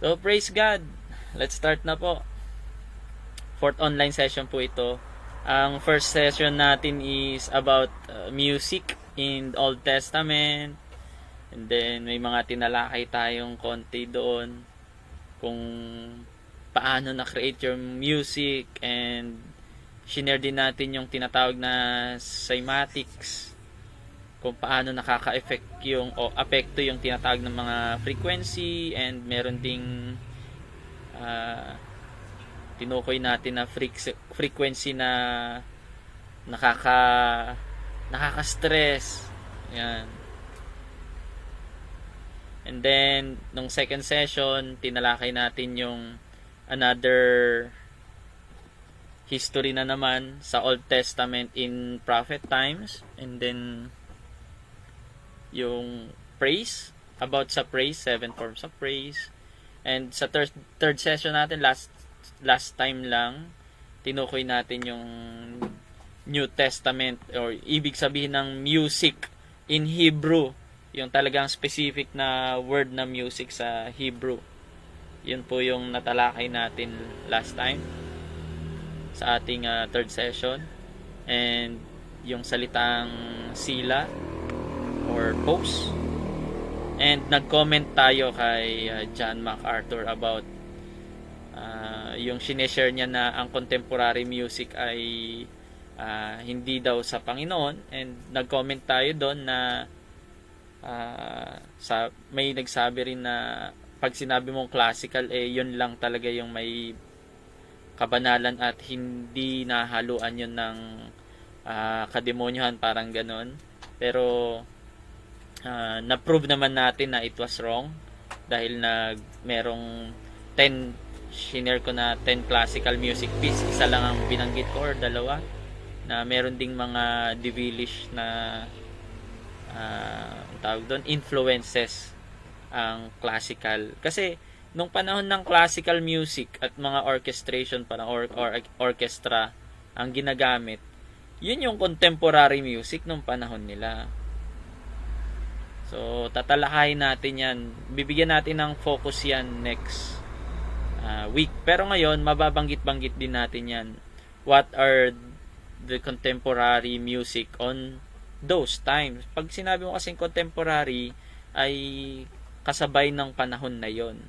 So, praise God. Let's start na po. Fourth online session po ito. Ang first session natin is about music in Old Testament. And then, may mga tinalakay tayong konti doon kung paano na-create yung music, and shinare din natin yung tinatawag na cymatics, kung paano nakaka-effect yung o apekto yung tinatawag ng mga frequency, and meron ding tinukoy natin na frequency na nakaka-stress. Yan. And then, nung second session, tinalakay natin yung another history na naman sa Old Testament in prophet times. And then, yung praise, about sa praise, 7 forms of praise. And sa third session natin, last time lang, tinukoy natin yung New Testament, or ibig sabihin ng music in Hebrew, yung talagang specific na word na music sa Hebrew. Yun po yung natalakay natin last time sa ating third session. And yung salitang sila or pose. And nag-comment tayo kay John MacArthur about yung sineshare niya na ang contemporary music ay hindi daw sa Panginoon. And nag-comment tayo doon na may nagsabi rin na pag sinabi mong classical, yun lang talaga yung may kabanalan at hindi nahaluan yun ng kademonyohan, parang ganon. Pero na-prove naman natin na it was wrong dahil merong 10, shinare ko na 10 classical music piece, isa lang ang binanggit ko or dalawa, na meron ding mga devilish na tawag doon, influences ang classical. Kasi nung panahon ng classical music at mga orchestration parang or orchestra ang ginagamit, yun yung contemporary music nung panahon nila. So tatalakayin natin yan, bibigyan natin ng focus yan next week. Pero ngayon mababanggit-banggit din natin yan, what are the contemporary music on those times. Pag sinabi mo kasing contemporary, ay kasabay ng panahon na yon.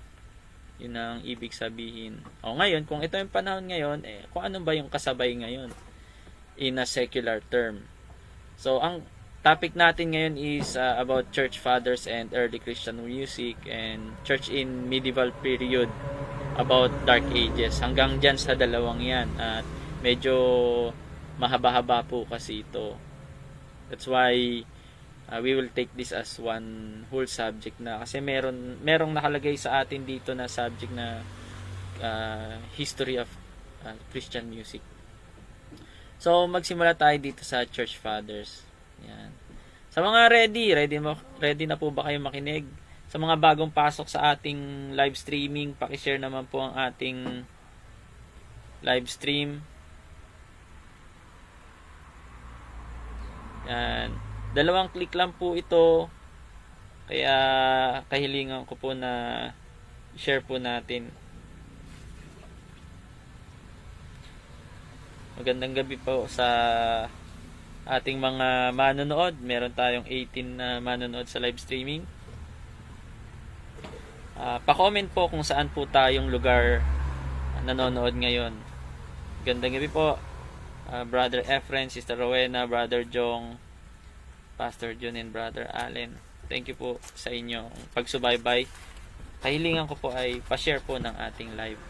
Yun ang ibig sabihin. O ngayon, kung ito yung panahon ngayon, kung ano ba yung kasabay ngayon in a secular term. So, ang topic natin ngayon is about church fathers and early Christian music, and church in medieval period, about dark ages. Hanggang dyan sa dalawang yan. At medyo mahaba-haba po kasi ito. That's why we will take this as one whole subject na, kasi merong nakalagay sa atin dito na subject na history of Christian music. So magsimula tayo dito sa Church Fathers. Yan. Sa mga ready na po ba kayo makinig? Sa mga bagong pasok sa ating live streaming, paki-share naman po ang ating live stream. Yan. 2 click lang po ito. Kaya kahilingan ko po na share po natin. Magandang gabi po sa ating mga manonood. Meron tayong 18 na manonood sa live streaming. Pa-comment po kung saan po tayong lugar nanonood ngayon. Magandang gabi po. Brother Efren, Sister Rowena, Brother Jong, Pastor Jun, and Brother Allen. Thank you po sa inyong pagsubaybay. Kahilingan ko po ay pa-share po ng ating live.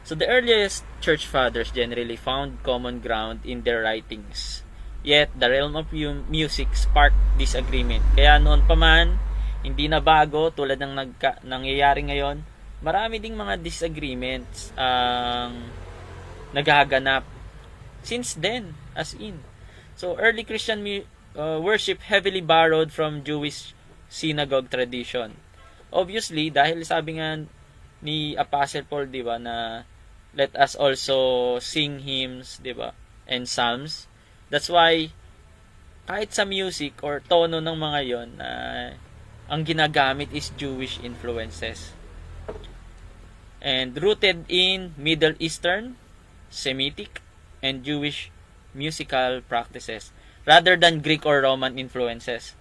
So the earliest church fathers generally found common ground in their writings. Yet the realm of music sparked disagreement. Kaya noon pa man, hindi na bago tulad ng nangyayari ngayon, marami ding mga disagreements ang nagaganap since then, as in. So early Christian worship heavily borrowed from Jewish synagogue tradition. Obviously, dahil sabi nga ni Apostle Paul, di ba, na let us also sing hymns, di ba, and psalms. That's why kahit sa music or tono ng mga yon, ang ginagamit is Jewish influences. And rooted in Middle Eastern, Semitic, and Jewish musical practices rather than Greek or Roman influences.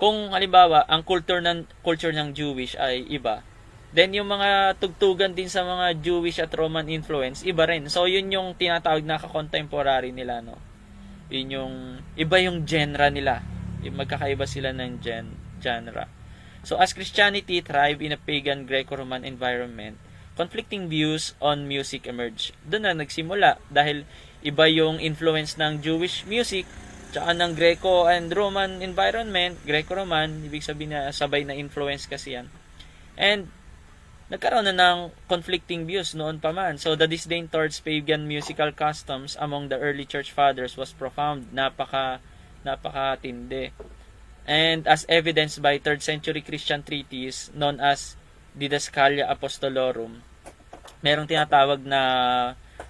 Kung halimbawa, ang culture ng Jewish ay iba, then yung mga tugtugan din sa mga Jewish at Roman influence, iba rin. So, yun yung tinatawag na ka-contemporary nila, no? Yun yung, iba yung genre nila. Yung magkakaiba sila ng genre. So, as Christianity thrived in a pagan Greco-Roman environment, conflicting views on music emerged. Doon na nagsimula dahil iba yung influence ng Jewish music tsaka ng Greco and Roman environment, Greco-Roman, ibig sabihin na sabay na influence kasi yan. And nagkaroon na ng conflicting views noon pa man. So the disdain towards pagan musical customs among the early church fathers was profound, napakatindi. And as evidenced by 3rd century Christian treatise known as Didascalia Apostolorum, merong tinatawag na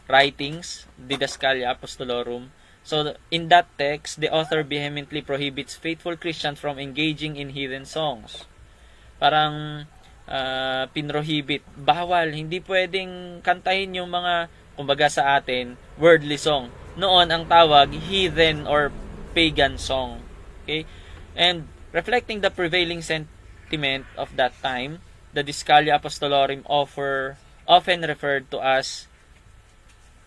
writings, Didascalia Apostolorum. So, in that text, the author vehemently prohibits faithful Christians from engaging in heathen songs. Parang pinrohibit, bawal, hindi pwedeng kantahin yung mga, kumbaga sa atin, worldly song. Noon, ang tawag, heathen or pagan song. Okay? And, reflecting the prevailing sentiment of that time, the Didascalia Apostolorum often referred to as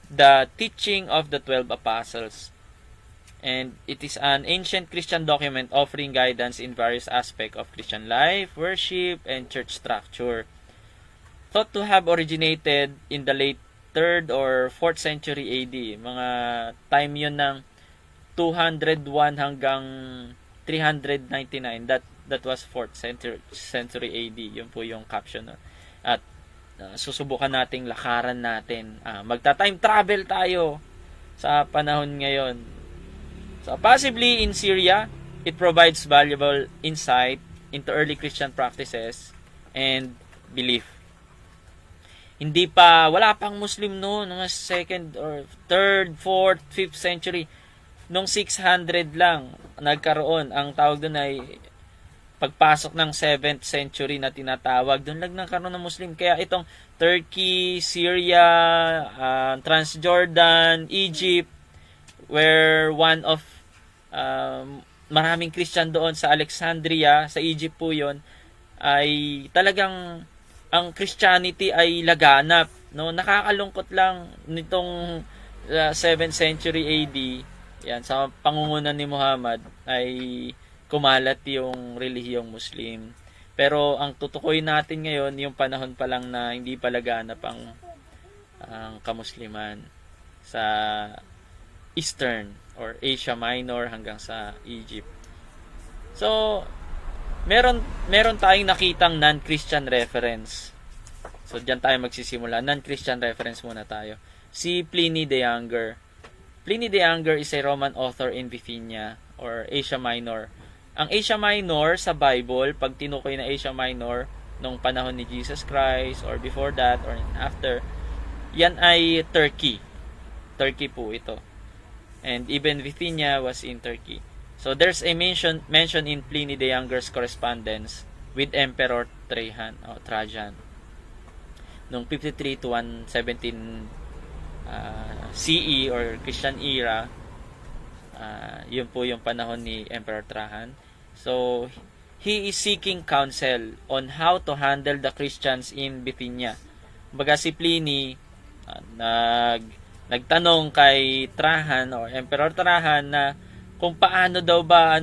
the teaching of the 12 apostles. And it is an ancient Christian document offering guidance in various aspects of Christian life, worship, and church structure. Thought to have originated in the late 3rd or 4th century AD. Mga time yun ng 201 hanggang 399. That was 4th century AD. Yun po yung caption. At susubukan nating lakaran natin. Magta-time travel tayo sa panahon ngayon. So, possibly in Syria, it provides valuable insight into early Christian practices and belief. Wala pang Muslim noon, mga 2nd or 3rd, 4th, 5th century. Nung 600 lang, nagkaroon. Ang tawag doon ay pagpasok ng 7th century na tinatawag, doon lang nagkaroon ng Muslim. Kaya itong Turkey, Syria, Transjordan, Egypt, where one of maraming Christian doon sa Alexandria, sa Egypt po yon, ay talagang ang Christianity ay laganap. No? Nakakalungkot lang nitong 7th century AD, yan, sa pangunguna ni Muhammad, ay kumalat yung relihiyong Muslim. Pero ang tutukoy natin ngayon, yung panahon pa lang na hindi pa laganap ang kamusliman sa Eastern or Asia Minor hanggang sa Egypt. So, meron tayong nakitang non-Christian reference. So, diyan tayo magsisimula. Non-Christian reference muna tayo. Si Pliny the Younger. Pliny the Younger is a Roman author in Bithynia or Asia Minor. Ang Asia Minor sa Bible, pag tinukoy na Asia Minor nung panahon ni Jesus Christ or before that or after, yan ay Turkey. Turkey po ito. And even Bithynia was in Turkey. So there's a mention in Pliny the Younger's correspondence with Emperor Trajan. Noong 53 to 117 CE or Christian era, yun po yung panahon ni Emperor Trajan. So he is seeking counsel on how to handle the Christians in Bithynia. Baga si Pliny nagtanong kay Trajan o Emperor Trajan na kung paano daw ba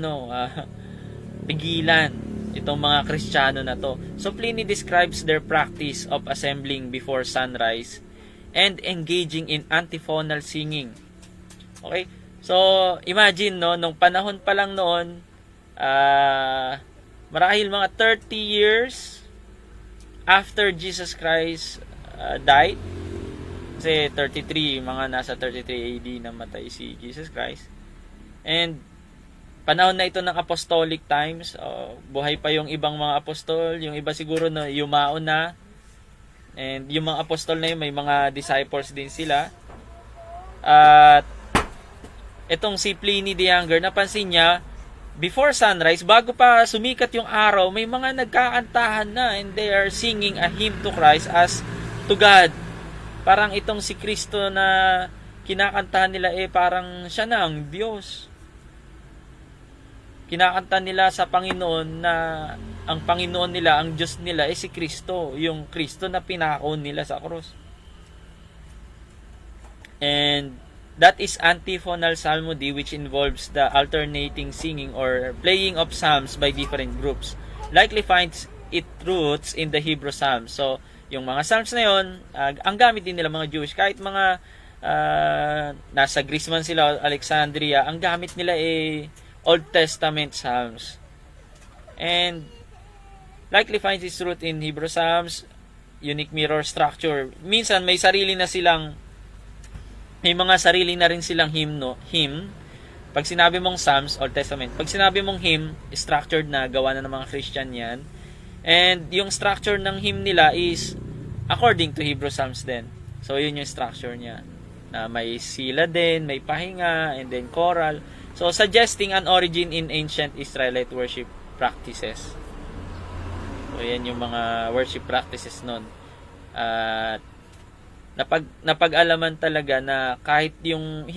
pigilan itong mga Kristiyano na to. So Pliny describes their practice of assembling before sunrise and engaging in antiphonal singing. Okay? So imagine nung panahon pa lang noon, marahil mga 30 years after Jesus Christ died. Kasi 33, mga nasa 33 AD namatay si Jesus Christ. And panahon na ito ng apostolic times, buhay pa yung ibang mga apostol, yung iba siguro na yumao na. And yung mga apostol na yun, may mga disciples din sila. At itong si Pliny the Younger, napansin niya before sunrise, bago pa sumikat yung araw, may mga nagkakantahan na and they are singing a hymn to Christ as to God. Parang itong si Kristo na kinakantahan nila parang siya na ang Diyos. Kinakanta nila sa Panginoon na ang Panginoon nila, ang Diyos nila si Kristo, yung Kristo na pinako nila sa cross. And that is antiphonal psalmody, which involves the alternating singing or playing of psalms by different groups. Likely finds its roots in the Hebrew Psalms. So, yung mga psalms na yon, ang gamit din nila mga Jewish, kahit mga nasa Greece man sila, Alexandria, ang gamit nila Old Testament psalms. And likely finds its root in Hebrew Psalms, unique mirror structure. Minsan may mga sarili na rin silang hymn. Pag sinabi mong Psalms, Old Testament. Pag sinabi mong hymn, structured na, gawa na ng mga Christian yan. And yung structure ng hymn nila is according to Hebrew Psalms din. So yun yung structure niya. Na may sila din, may pahinga, and then choral. So suggesting an origin in ancient Israelite worship practices. So yan yung mga worship practices nun. Napag-alaman talaga na kahit yung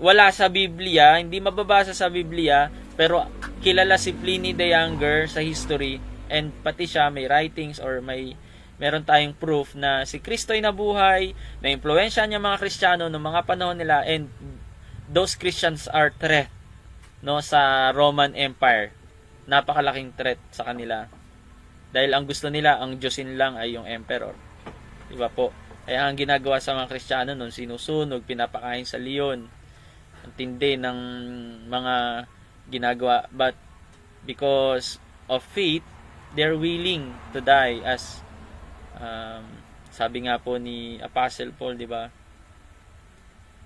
wala sa Biblia, hindi mababasa sa Biblia, pero kilala si Pliny the Younger sa history, and pati siya may writings or meron tayong proof na si Kristo ay nabuhay, na impluwensya niya mga Kristiyano noong mga panahon nila, and those Christians are threat sa Roman Empire. Napakalaking threat sa kanila. Dahil ang gusto nila, ang Diyosin lang ay yung emperor. Diba po? Kaya ang ginagawa sa mga Kristiyano noon, sinusunog, pinapakain sa leon. Ang tindi ng mga ginagawa. But because of faith, they're willing to die as sabi nga po ni Apostle Paul, di ba?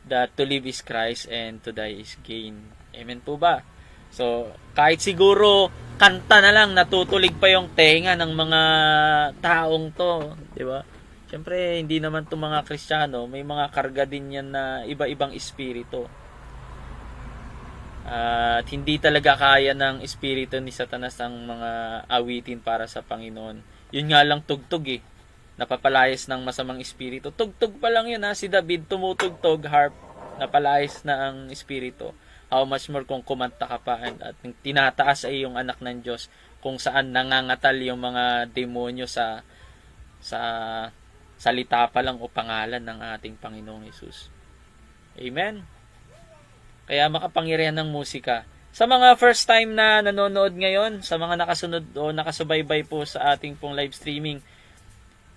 That to live is Christ and to die is gain. Amen po ba? So, kahit siguro kanta na lang, natutulig pa yung tenga ng mga taong to, di ba? Siyempre, hindi naman itong mga Kristiyano, may mga karga din yan na iba-ibang espiritu. At hindi talaga kaya ng espiritu ni Satanas ang mga awitin para sa Panginoon. Yun nga lang tugtog Napapalayas ng masamang espiritu. Tugtog pa lang yun Si David tumutugtog, harp, napalayas na ang espiritu. How much more kung kumanta ka pa at tinataas ay yung anak ng Diyos kung saan nangangatal yung mga demonyo sa salita pa lang o pangalan ng ating Panginoong Hesus. Amen? Kaya makapangyarihan ng musika. Sa mga first time na nanonood ngayon, sa mga nakasunod o nakasubaybay po sa ating pong live streaming,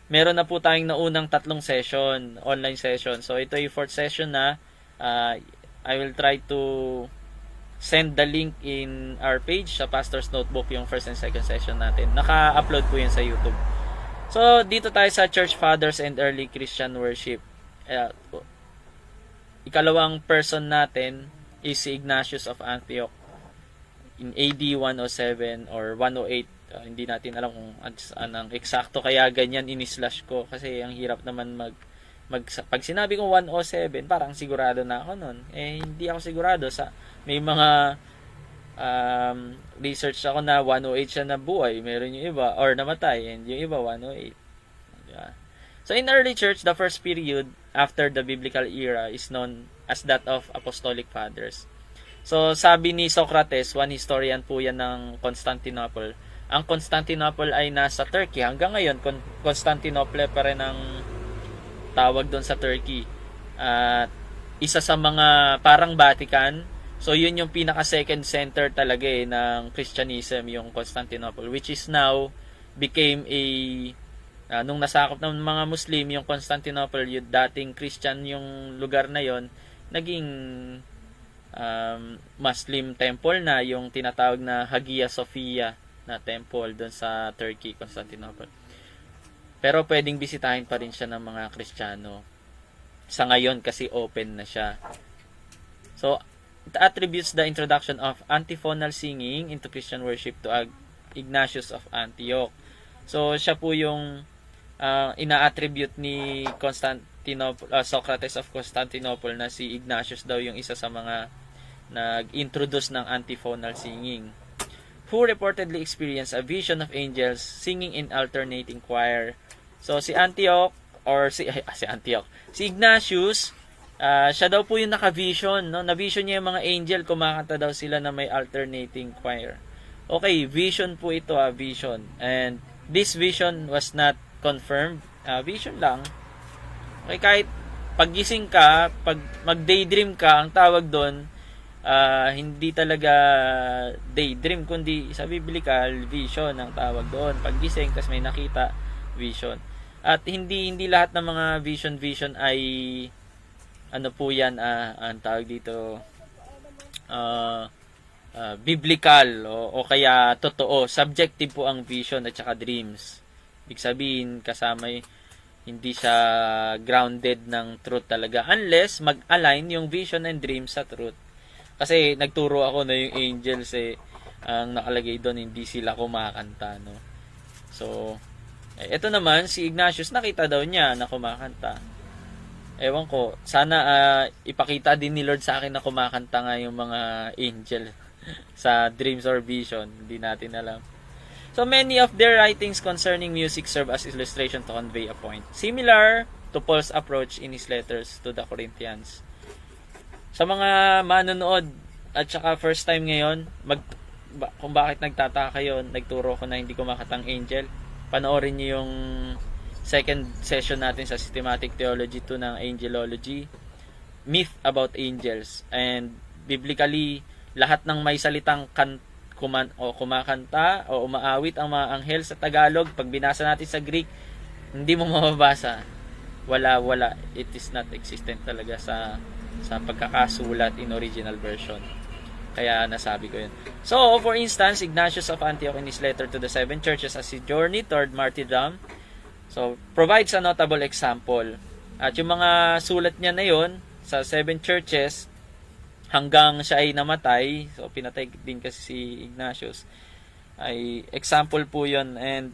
meron na po tayong naunang 3 session, online session. So ito yung 4th session na. I will try to send the link in our page sa Pastor's Notebook, yung 1st and 2nd session natin. Naka-upload po yun sa YouTube. So, dito tayo sa Church Fathers and Early Christian Worship. Ikalawang person natin is si Ignatius of Antioch in AD 107 or 108. Hindi natin alam kung anong eksakto, kaya ganyan ini-slash ko kasi ang hirap naman pag sinabi kong 107, parang sigurado na ako nun. Hindi ako sigurado. May mga research ako na 108 siya na buhay, meron yung iba or namatay, and yung iba 108. Yeah. So in early church, the first period after the biblical era is known as that of Apostolic Fathers. So sabi ni Socrates, one historian po yan ng Constantinople. Ang Constantinople ay nasa Turkey. Hanggang ngayon, Constantinople pa rin ang tawag doon sa Turkey. Isa sa mga parang Vatican. So yun yung pinaka second center talaga ng Christianism, yung Constantinople, which is now became nung nasakop ng mga Muslim yung Constantinople, yung dating Christian yung lugar na yon, naging Muslim temple na, yung tinatawag na Hagia Sophia na temple doon sa Turkey, Constantinople. Pero pwedeng bisitahin pa rin siya ng mga Kristiyano sa ngayon kasi open na siya. So it attributes the introduction of antiphonal singing into Christian worship to Ignatius of Antioch. So siya po yung ina-attribute ni Socrates of Constantinople na si Ignatius daw yung isa sa mga nag-introduce ng antiphonal singing, who reportedly experienced a vision of angels singing in alternating choir. So si Antioch si Ignatius, siya daw po yung naka-vision, no? Na-vision niya yung mga angel, kumakanta daw sila na may alternating choir. Okay, vision po ito, vision. And this vision was not confirmed. Vision lang. Okay, kahit paggising ka, pag mag-daydream ka, ang tawag doon, hindi talaga daydream, kundi sa biblical, vision ang tawag doon. Paggising, tas may nakita, vision. At hindi lahat ng mga vision ay ano po yan, ang tawag dito, biblical o kaya totoo. Subjective po ang vision at saka dreams. Ibig sabihin, kasama hindi siya grounded ng truth talaga unless mag-align yung vision and dreams sa truth. Kasi nagturo ako na yung angels ang nakalagay doon, hindi sila kumakanta, no? So, ito naman si Ignatius, nakita daw niya na kumakanta. Ewan ko, sana ipakita din ni Lord sa akin na kumakanta nga yung mga angel sa dreams or vision, hindi natin alam. So many of their writings concerning music serve as illustration to convey a point, similar to Paul's approach in his letters to the Corinthians. Sa mga manonood at saka first time ngayon, kung bakit nagtataka kayo, nagturo ko na hindi kumakatang angel, panoorin niyo yung second session natin sa Systematic Theology 2 ng Angelology, Myth about Angels. And biblically, lahat ng may salitang kumakanta o umaawit ang mga anghel sa Tagalog, pag binasa natin sa Greek, hindi mo mababasa. Wala. It is not existent talaga sa pagkakasulat in original version. Kaya nasabi ko yun. So, for instance, Ignatius of Antioch in his letter to the 7 churches as he journeyed toward martyrdom, so provides a notable example. At yung mga sulat niya na yun sa 7 churches, hanggang siya ay namatay, so pinatay din kasi si Ignatius, ay example po yun. And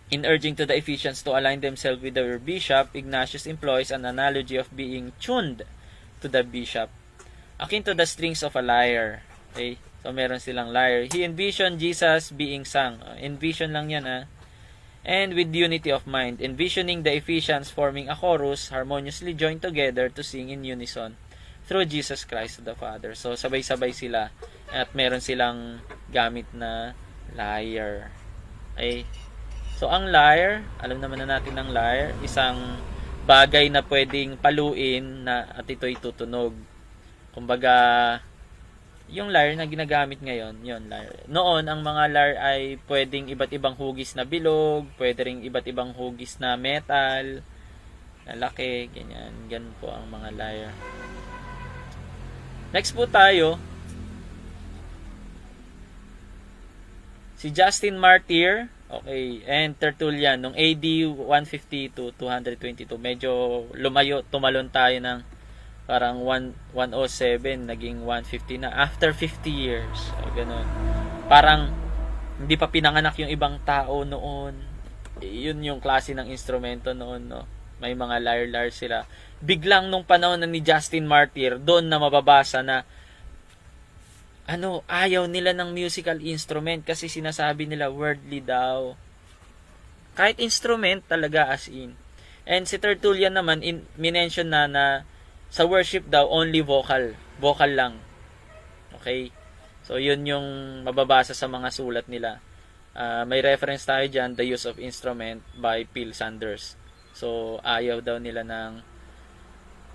in urging to the Ephesians to align themselves with their bishop, Ignatius employs an analogy of being tuned to the bishop, akin to the strings of a lyre. Okay? So meron silang lyre. He envisioned Jesus being sung. Envision lang yan, and with unity of mind, envisioning the Ephesians forming a chorus harmoniously joined together to sing in unison through Jesus Christ to the Father. So, sabay-sabay sila. At meron silang gamit na lyre. Okay? So, ang lyre, alam naman na natin ang lyre, isang bagay na pwedeng paluin at ito'y tutunog. Kumbaga, yung lyre na ginagamit ngayon, yun, lyre. Noon, ang mga lyre ay pwedeng iba't ibang hugis na bilog, pwede ring iba't ibang hugis na metal, na laki, ganyan. Ganun po ang mga lyre. Next po tayo, si Justin Martyr, okay, and Tertullian, nung AD 150 to 222, medyo tumalon tayo ng parang 107, naging 150 na, after 50 years, ganun. Parang, hindi pa pinanganak yung ibang tao noon, yun yung klase ng instrumento noon, no? May mga lyre sila. Biglang nung panahon na ni Justin Martyr, doon na mababasa na ayaw nila ng musical instrument kasi sinasabi nila worldly daw. Kahit instrument talaga as in. And si Tertullian naman minention na sa worship daw only vocal lang. Okay? So yun yung mababasa sa mga sulat nila. May reference tayo dyan, The Use of Instrument by Phil Sanders. So, ayaw daw nila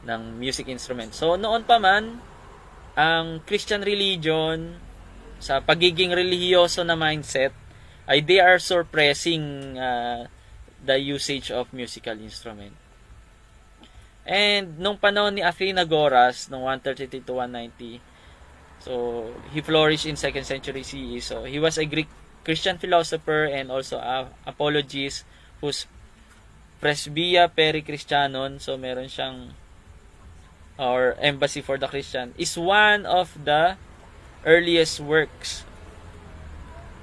ng music instrument. So, noon pa man, ang Christian religion, sa pagiging relihiyoso na mindset, ay they are suppressing the usage of musical instrument. And, nung panahon ni Athenagoras, noong 133 to 190, so, he flourished in 2nd century CE. So, he was a Greek Christian philosopher and also apologist whose Presbya Peri Christianon, so meron siyang or Embassy for the Christian, is one of the earliest works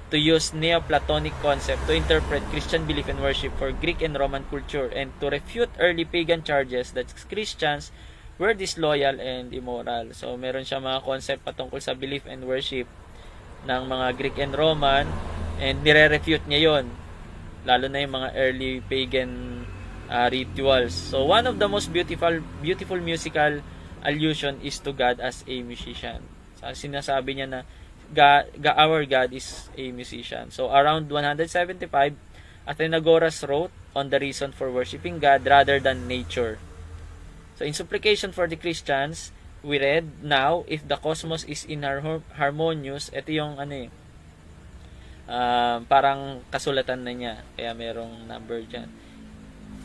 to use Neoplatonic concept to interpret Christian belief and worship for Greek and Roman culture and to refute early pagan charges that Christians were disloyal and immoral. So, meron siya mga concept patungkol sa belief and worship ng mga Greek and Roman, and nire-refute niya yon, lalo na yung mga early pagan rituals. So, one of the most beautiful musical allusion is to God as a musician. So, sinasabi niya na our God is a musician. So, around 175, Athenagoras wrote on the reason for worshiping God rather than nature. So, in supplication for the Christians, we read, now, if the cosmos is harmonious, ito yung parang kasulatan na niya, kaya merong number dyan.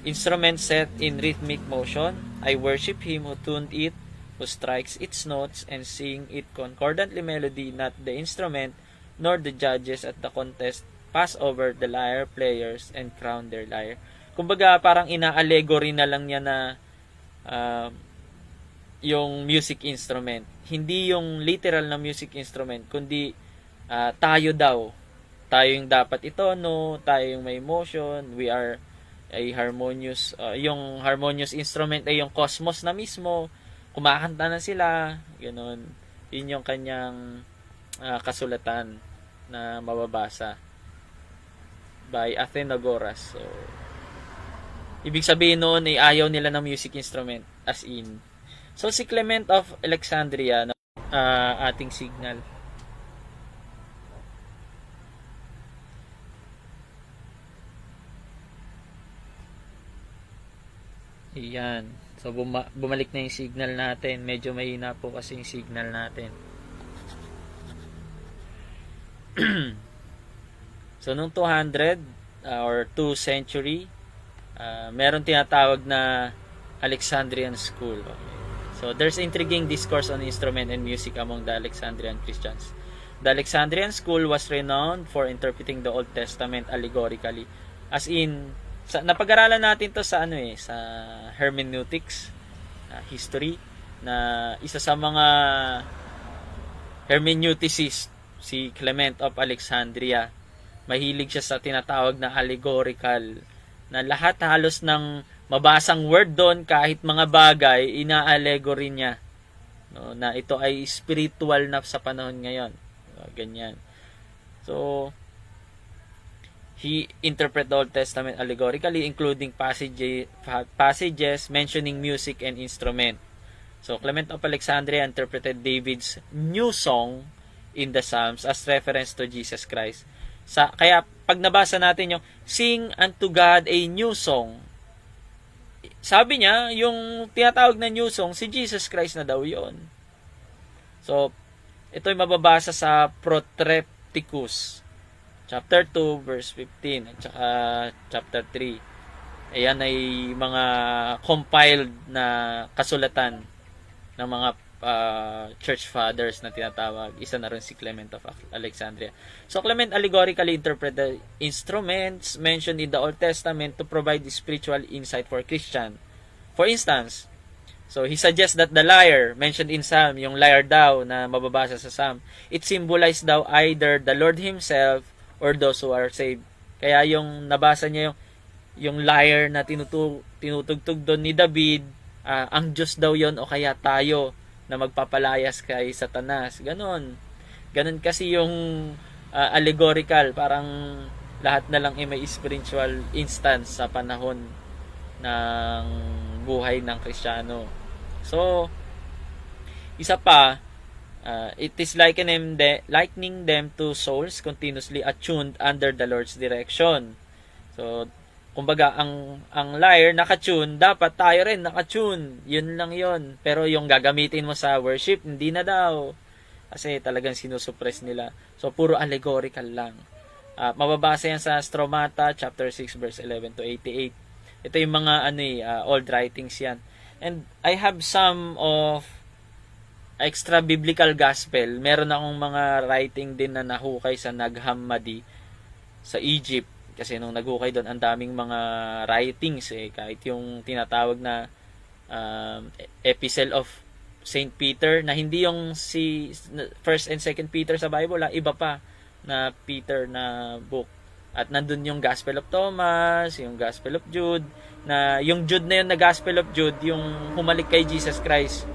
Instrument set in rhythmic motion, I worship Him who tuned it, who strikes its notes, and sing it concordantly melody, not the instrument, nor the judges at the contest pass over the lyre players and crown their lyre. Kumbaga, parang ina-allegory na lang niya na yung music instrument. Hindi yung literal na music instrument, kundi tayo daw. Tayo yung dapat itono, tayo yung may emotion, we are a harmonious, yung harmonious instrument ay yung cosmos na mismo, kumakanta na sila, ganoon. Yun yung kanyang kasulatan na mababasa by Athenagoras. So, ibig sabihin noon ay ayaw nila ng music instrument, as in. So, si Clement of Alexandria, ating signal. Ayan. So, bumalik na yung signal natin. Medyo mahina po kasi yung signal natin. So, nung 200 or 2nd century, meron tinatawag na Alexandrian School. Okay. So, there's intriguing discourse on instrument and music among the Alexandrian Christians. The Alexandrian School was renowned for interpreting the Old Testament allegorically. As in, napag-aralan natin to sa sa hermeneutics, history, na isa sa mga hermeneuticists, si Clement of Alexandria. Mahilig siya sa tinatawag na allegorical, na lahat halos ng mabasang word doon, kahit mga bagay, ina-allegory niya. No, na ito ay spiritual na sa panahon ngayon. Ganyan. So, he interpreted the Old Testament allegorically, including passages mentioning music and instrument. So, Clement of Alexandria interpreted David's new song in the Psalms as reference to Jesus Christ. Kaya, pag nabasa natin yung sing unto God a new song, sabi niya, yung tinatawag na new song, si Jesus Christ na daw yon. So, ito'y mababasa sa Protrepticus, chapter 2, verse 15, at saka chapter 3. Ayan ay mga compiled na kasulatan ng mga church fathers na tinatawag. Isa na rin si Clement of Alexandria. So, Clement allegorically interpreted instruments mentioned in the Old Testament to provide spiritual insight for Christian. For instance, so he suggests that the lyre mentioned in Psalm, yung lyre daw na mababasa sa Psalm, it symbolized daw either the Lord Himself or those who are saved. Kaya yung nabasa niya yung lyre na tinutugtog doon ni David, ang Diyos daw yon o kaya tayo na magpapalayas kay Satanas. Ganon kasi yung allegorical, parang lahat na lang ay may spiritual instance sa panahon ng buhay ng Kristiyano. So, isa pa, it is likening them to souls continuously attuned under the Lord's direction. So, kumbaga, ang lyre nakatune, dapat tayo rin nakatune. Yun lang yun. Pero yung gagamitin mo sa worship, hindi na daw. Kasi talagang sinusuppress nila. So, puro allegorical lang. Mababasa yan sa Stromata, chapter 6, verse 11 to 88. Ito yung mga old writings yan. And I have some of extra biblical gospel. Meron akong mga writing din na nahukay sa Nag Hammadi sa Egypt. Kasi nung naghukay doon, ang daming mga writings kahit yung tinatawag na Epistle of Saint Peter, na hindi yung si 1st and 2nd Peter sa Bible, iba pa na Peter na book. At nandun yung Gospel of Thomas, yung Gospel of Jude, na yung Jude na yun na Gospel of Jude, yung humalik kay Jesus Christ.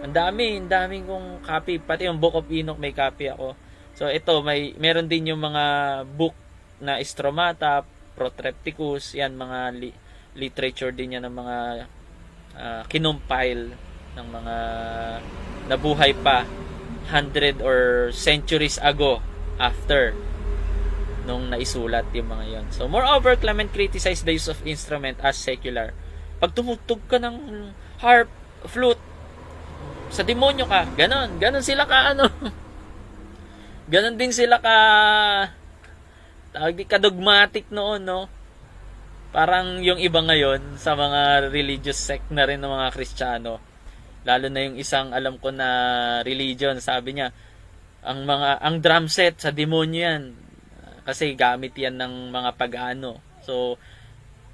Ang daming kong copy, pati yung Book of Enoch may copy ako. So ito, meron din yung mga book na Stromata, Protrepticus, yan mga literature din yan ng mga kinumpile ng mga nabuhay pa 100 or centuries ago after nung naisulat yung mga yon. So moreover, Clement criticized the use of instrument as secular. Pag tumugtog ka ng harp, flute, sa demonyo ka, ganon sila ka ganon din sila ka kadogmatic noon, no? Parang yung iba ngayon sa mga religious sect na rin ng mga Kristiyano, lalo na yung isang alam ko na religion, sabi niya ang drum set sa demonyo yan kasi gamit yan ng mga pag-ano. So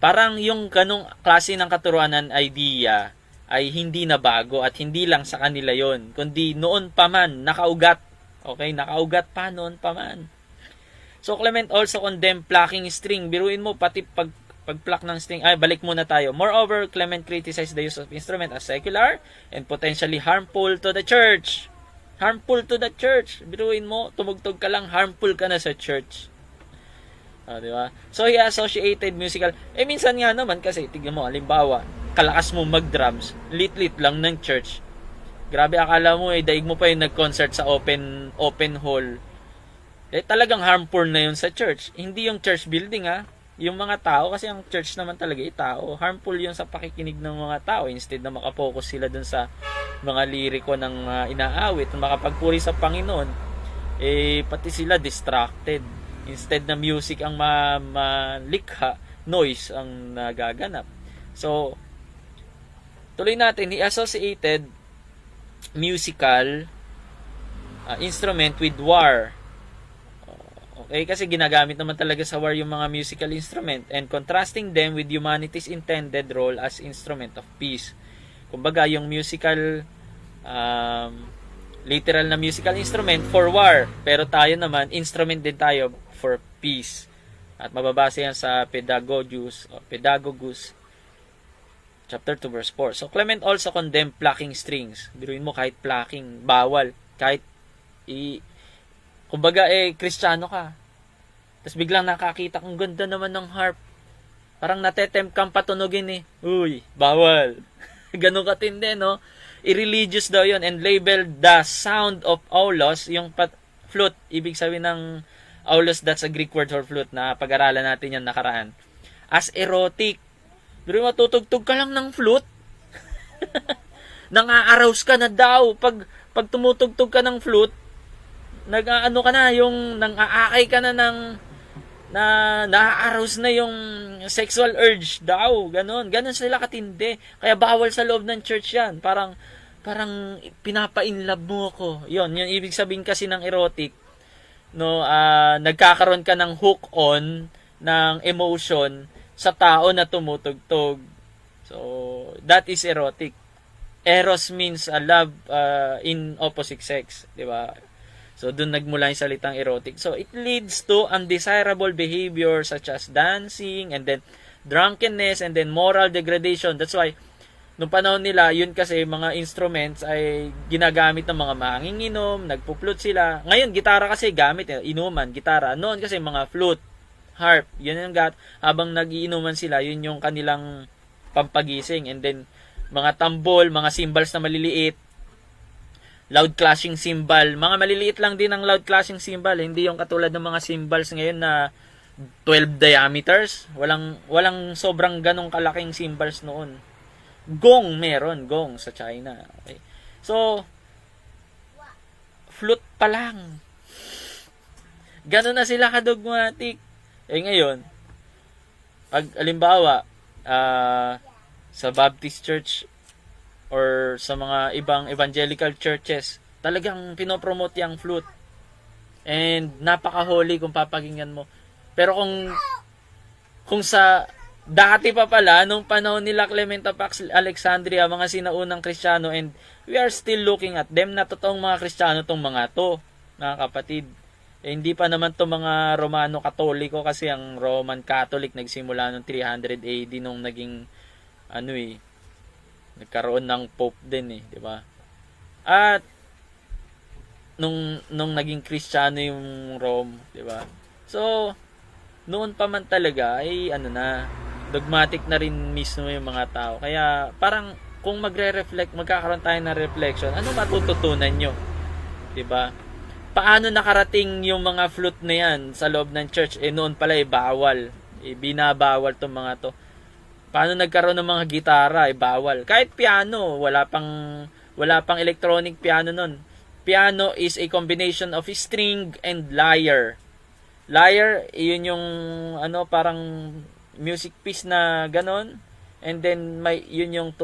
parang yung ganong klase ng katuruanan idea ay hindi na bago at hindi lang sa kanila yon, kundi noon pa man nakaugat. Okay, nakaugat pa noon pa man. So Clement also condemned plucking string. Biruin mo pati pag-pluck ng string. Balik muna tayo. Moreover, Clement criticized the use of instrument as secular and potentially harmful to the church. Harmful to the church. Biruin mo, tumugtog ka lang, harmful ka na sa church. Di ba? So he associated musical. Minsan nga naman kasi, tignan mo, halimbawa, kalakas mo mag-drums, lit-lit lang ng church. Grabe, akala mo daig mo pa yung nag-concert sa open hall. Talagang harmful na yun sa church. Hindi yung church building, yung mga tao, kasi ang church naman talaga tao, harmful yun sa pakikinig ng mga tao. Instead na makapokus sila dun sa mga liriko ng inaawit, makapagpuri sa Panginoon, pati sila distracted. Instead na music ang malikha, noise ang nagaganap. So tuloy natin, he associated musical instrument with war. Okay, kasi ginagamit naman talaga sa war yung mga musical instrument, and contrasting them with humanity's intended role as instrument of peace. Kumbaga, yung musical literal na musical instrument for war, pero tayo naman instrument din tayo for peace. At mababasa yan sa Pedagogus chapter 2 verse 4. So Clement also condemned plucking strings. Biruin mo, kahit plucking bawal, kahit kumbaga Kristiyano ka, tapos biglang nakakita kung ganda naman ng harp, parang natetempt kang patunogin uy, bawal. Ganun katindi, no? Irreligious daw yun, and labeled the sound of aulos, yung flute, ibig sabihin ng aulos, that's a Greek word for flute na pag-aralan natin yan nakaraan, as erotic. Pero matutugtog ka lang ng flute, nang-aaraos ka na daw pag tumutugtog ka ng flute, nag-aano ka na, yung nang-aakay ka na na-arouse na yung sexual urge daw, ganon sila katindi. Kaya bawal sa loob ng church yan. Parang pinapa-inlove mo ako. Yun ibig sabihin kasi ng erotic, no? Nagkakaroon ka ng hook on ng emotion sa tao na tumutugtog. So that is erotic. Eros means love in opposite sex, di ba? So doon nagmula yung salitang erotic. So it leads to undesirable behavior such as dancing, and then drunkenness, and then moral degradation. That's why nung panahon nila, yun kasi mga instruments ay ginagamit ng mga manginginom, nagpuplute sila. Ngayon gitara kasi gamit, inuman, gitara. Noon kasi mga flute, harp, yun yung habang nagiinuman sila, yun yung kanilang pampagising. And then mga tambol, mga cymbals na maliliit, loud clashing cymbal, mga maliliit lang din ang loud clashing cymbal, hindi yung katulad ng mga cymbals ngayon na 12 diameters. Walang sobrang ganong kalaking cymbals noon. Gong sa China. Okay. So flute pa lang, ganon na sila kadogmatic. Ngayon, pag alimbawa sa Baptist Church or sa mga ibang evangelical churches, talagang pinopromote yung flute. And napaka-holy kung papakinggan mo. Pero kung sa dati pa pala, nung panahon nila Clement of Alexandria, mga sinaunang Kristiyano, and we are still looking at them na totoong mga Kristiyano tong mga to, mga kapatid. Hindi pa naman to mga Romano Katoliko, kasi ang Roman Catholic nagsimula noong 300 AD nung naging nagkaroon ng Pope din, di ba? At nung naging Kristiyano yung Rome, di ba? So, noon pa man talaga ay dogmatic na rin mismo yung mga tao. Kaya parang kung magkakaroon tayo ng reflection, ano matututunan nyo? 'Di ba? Paano nakarating yung mga flute na yan sa loob ng church? Noon pala bawal. Binabawal tong mga to. Paano nagkaroon ng mga gitara? Bawal. Kahit piano, wala pang electronic piano noon. Piano is a combination of string and lyre. Lyre, yun yung parang music piece na ganon. And then yun yung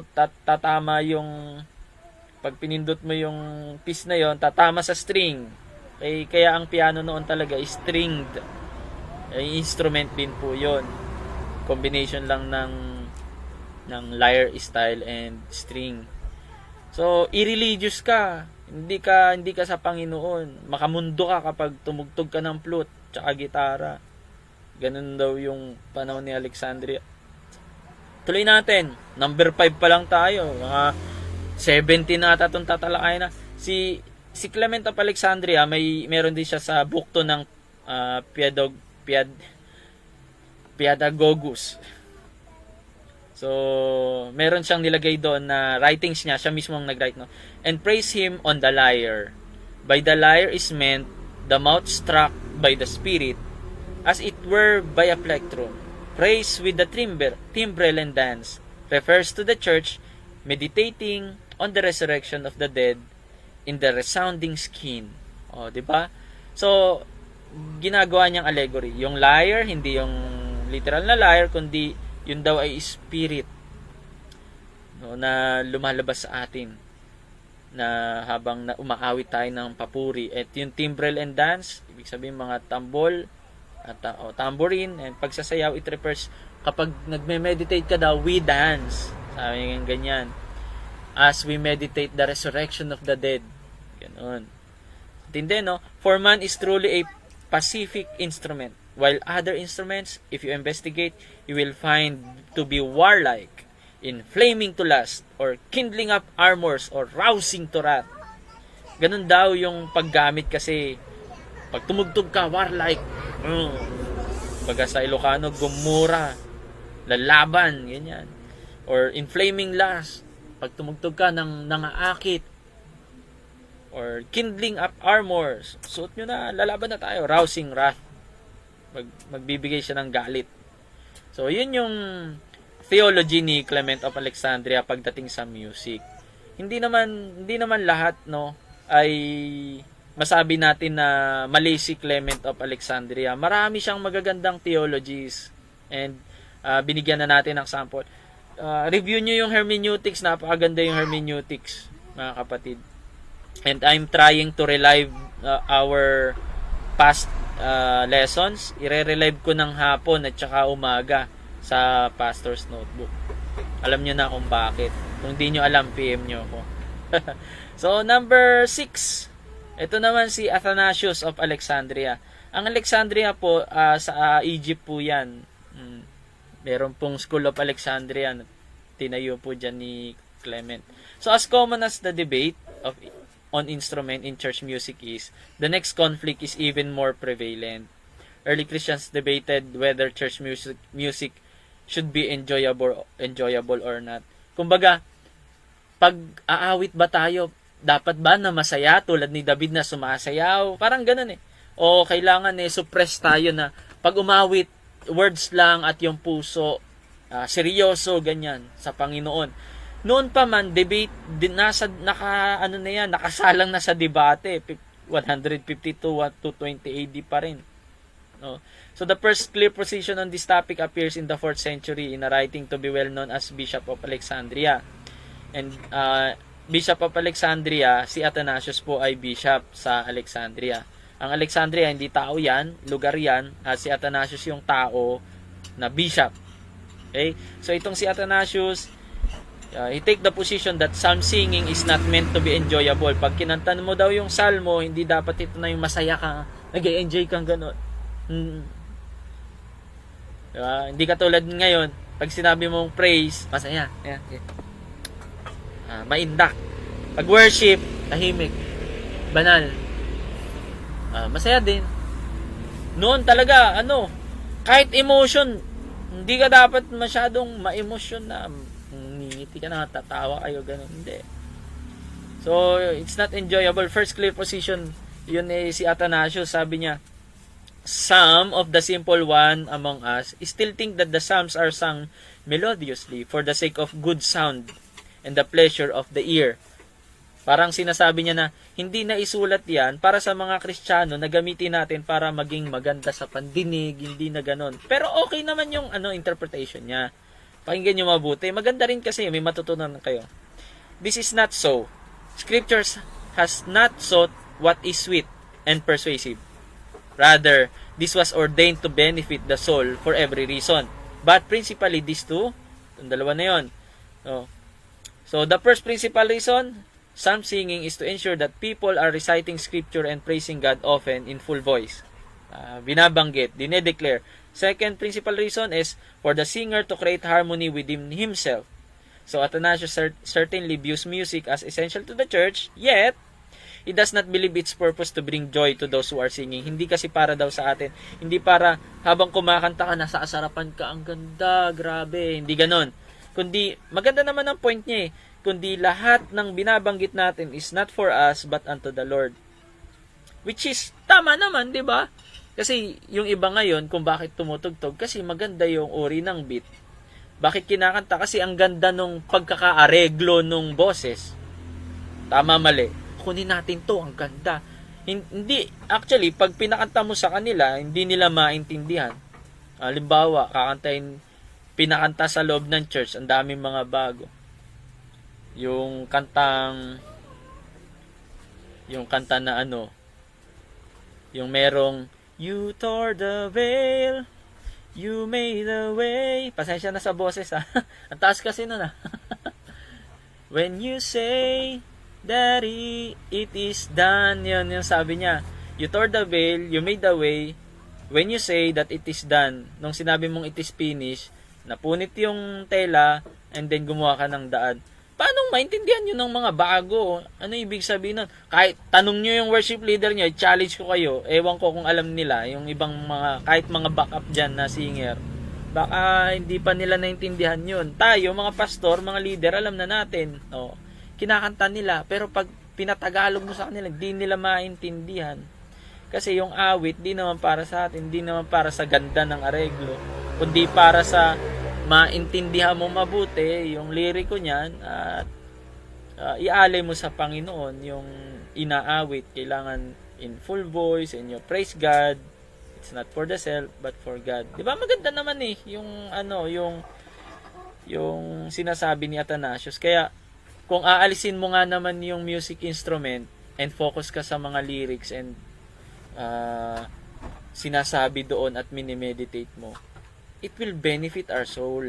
tatama yung pag pinindot mo yung piece na yon, tatama sa string. Kaya ang piano noon talaga is stringed. Instrument din po yon. Combination lang ng lyre style and string. So, irreligious ka. Hindi ka sa Panginoon. Makamundo ka kapag tumugtog ka ng flute tsaka gitara. Ganun daw yung panahon ni Alexandria. Tuloy natin. Number 5 pa lang tayo. Mga 70 na ata itong tatalakay na. Si Clement of Alexandria, meron din siya sa bukto ng Pedagogus. So, meron siyang nilagay doon na writings niya. Siya mismo ang nag-write, no? And praise him on the lyre. By the lyre is meant the mouth struck by the Spirit, as it were by a plectrum. Praise with the timbrel and dance refers to the church meditating on the resurrection of the dead in the resounding skin. Di ba? So, ginagawa niyang allegory. Yung lyre, hindi yung literal na lyre, kundi yun daw ay spirit, na lumalabas sa atin, na habang umaawit tayo ng papuri. At yung timbrel and dance, ibig sabihin mga tambol at tambourine and pagsasayaw, it refers kapag nagme-meditate ka daw, we dance. Sabi nga ganyan. As we meditate the resurrection of the dead. Ganon. Tindi, no? For man is truly a pacific instrument, while other instruments, if you investigate, you will find to be warlike, inflaming to lust, or kindling up armors, or rousing to wrath. Ganon daw yung paggamit, kasi pag tumugtog ka, warlike. Baga sa Ilocano, gumura, lalaban, ganyan. Or inflaming lust, pag tumugtog ka ng nangaakit. Or kindling up armors, suot nyo na, lalaban na tayo. Rousing wrath, magbibigay siya ng galit. So, yun yung theology ni Clement of Alexandria pagdating sa music. Hindi naman lahat, no, ay masabi natin na mali si Clement of Alexandria. Marami siyang magagandang theologies, and binigyan na natin ng sample. Review nyo yung hermeneutics. Napakaganda yung hermeneutics, mga kapatid. And I'm trying to relive our past lessons. Ire-relive ko ng hapon at saka umaga sa Pastor's Notebook. Alam nyo na kung bakit. Kung di nyo alam, PM nyo ako. So, number 6. Ito naman si Athanasius of Alexandria. Ang Alexandria po, sa Egypt po yan. Meron pong School of Alexandria na tinayo po dyan ni Clement. So, as common as the debate on instrument in church music is, the next conflict is even more prevalent. Early Christians debated whether church music should be enjoyable or not. Kumbaga, pag aawit ba tayo, dapat ba na masaya tulad ni David na sumasayaw? Parang ganun eh. O kailangan suppress tayo na pag umawit, words lang at yung puso seryoso, ganyan, sa Panginoon. Noon pa man, debate din nakasalang na sa debate, 152 to 20 AD pa rin. No? So the first clear position on this topic appears in the 4th century in a writing to be well known as Bishop of Alexandria. And Bishop of Alexandria, si Athanasius po ay bishop sa Alexandria. Ang Alexandria, hindi tao yan, lugar yan, at si Athanasius yung tao na bishop. Okay? So itong si Athanasius, he take the position that psalm singing is not meant to be enjoyable. Pag kinanta mo daw yung salmo, hindi dapat ito na yung masaya ka, Nag-enjoy kang gano'n. Hmm. Diba? Hindi katulad ngayon, pag sinabi mong praise, masaya. Ayan, okay. Maindak. Pag worship, tahimik. Banal. Masaya din. Noon talaga, kahit emotion, hindi ka dapat masyadong ma-emotion na ngingiti ka na, tatawa kayo, ganun. Hindi. So, it's not enjoyable. First clear position, yun si Athanasius, sabi niya, some of the simple one among us still think that the psalms are sung melodiously for the sake of good sound and the pleasure of the ear. Parang sinasabi niya na hindi na isulat yan para sa mga Kristiyano na gamitin natin para maging maganda sa pandinig, hindi na ganon. Pero okay naman yung interpretation niya. Pakinggan niyo mabuti. Maganda rin kasi may matutunan kayo. This is not so. Scriptures has not sought what is sweet and persuasive. Rather, this was ordained to benefit the soul for every reason. But principally these two, yung dalawa na yun. So the first principal reason, psalm singing is to ensure that people are reciting scripture and praising God often in full voice. Binabanggit, dinedeclare. Second principal reason is for the singer to create harmony within himself. So Athanasius certainly views music as essential to the church, yet he does not believe its purpose to bring joy to those who are singing. Hindi kasi para daw sa atin. Hindi para habang kumakanta ka, nasa asarapan ka, ang ganda, grabe. Hindi ganon. Kundi, maganda naman ang point niya kundi lahat ng binabanggit natin is not for us, but unto the Lord. Which is, tama naman, di ba? Kasi yung iba ngayon, kung bakit tumutugtog, kasi maganda yung uri ng beat. Bakit kinakanta? Kasi ang ganda nung pagkakaareglo nung boses. Tama, mali. Kunin natin to, ang ganda. Hindi, actually, pag pinakanta mo sa kanila, hindi nila maintindihan. Halimbawa, pinakanta sa loob ng church, ang daming mga bago. Yung kanta na yung merong, you tore the veil, you made the way. Pasensya na sa boses, ang taas kasi nun, when you say that it is done. Yun yung sabi niya. You tore the veil, you made the way. When you say that it is done, nung sinabi mong it is finished, napunit yung tela, and then gumawa ka ng daan. Paano maintindihan nyo ng mga bago? Ano ibig sabihin nun? Kahit tanong nyo yung worship leader nyo, challenge ko kayo, ewan ko kung alam nila, yung ibang kahit mga backup dyan na singer, baka hindi pa nila naintindihan yun. Tayo, mga pastor, mga leader, alam na natin. Kinakanta nila, pero pag pinatagalog mo sa kanila, di nila maintindihan. Kasi yung awit, di naman para sa atin, di naman para sa ganda ng areglo, kundi para sa maintindihan mo mabuti yung liriko niyan at ialay mo sa Panginoon yung inaawit. Kailangan in full voice and you praise God. It's not for the self but for God. 'Di ba maganda naman yung sinasabi ni Athanasius. Kaya kung aalisin mo nga naman yung music instrument and focus ka sa mga lyrics and sinasabi doon at minimeditate mo, it will benefit our soul.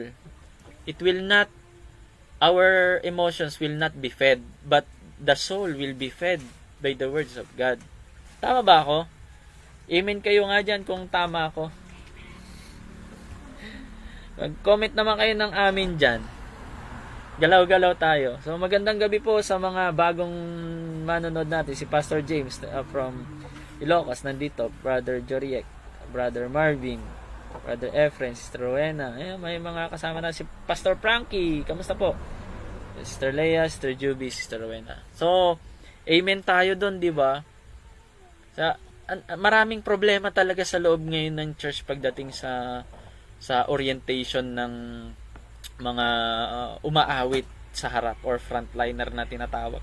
Our emotions will not be fed, but the soul will be fed by the words of God. Tama ba ako? Amen kayo nga dyan kung tama ako. Mag-comment naman kayo ng amin dyan. Galaw-galaw tayo. So magandang gabi po sa mga bagong manonood natin. Si Pastor James from Ilocos nandito, Brother Joriek, Brother Marvin, Brother Efren, Sister Rowena. May mga kasama na si Pastor Frankie. Kamusta po? Sister Leia, Sister Juby, Sister Rowena. So, amen tayo doon, di ba? Maraming problema talaga sa loob ngayon ng church pagdating sa orientation ng mga umaawit sa harap or frontliner na tinatawag.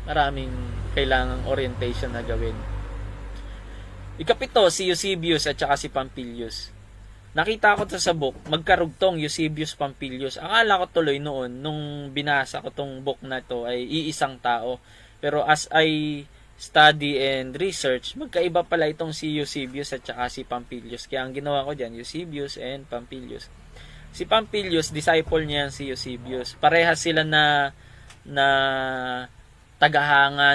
Maraming kailangang orientation na gawin. Ikapito, si Eusebius at saka si Pampilius. Nakita ko sa book, magkarugtong Eusebius Pampilius. Akala ko tuloy noon, nung binasa ko tong book na to ay iisang tao. Pero as I study and research, magkaiba pala itong si Eusebius at saka si Pampilius. Kaya ang ginawa ko dyan, Eusebius and Pampilius. Si Pampilius, disciple niya si Eusebius. Parehas sila na tagahanga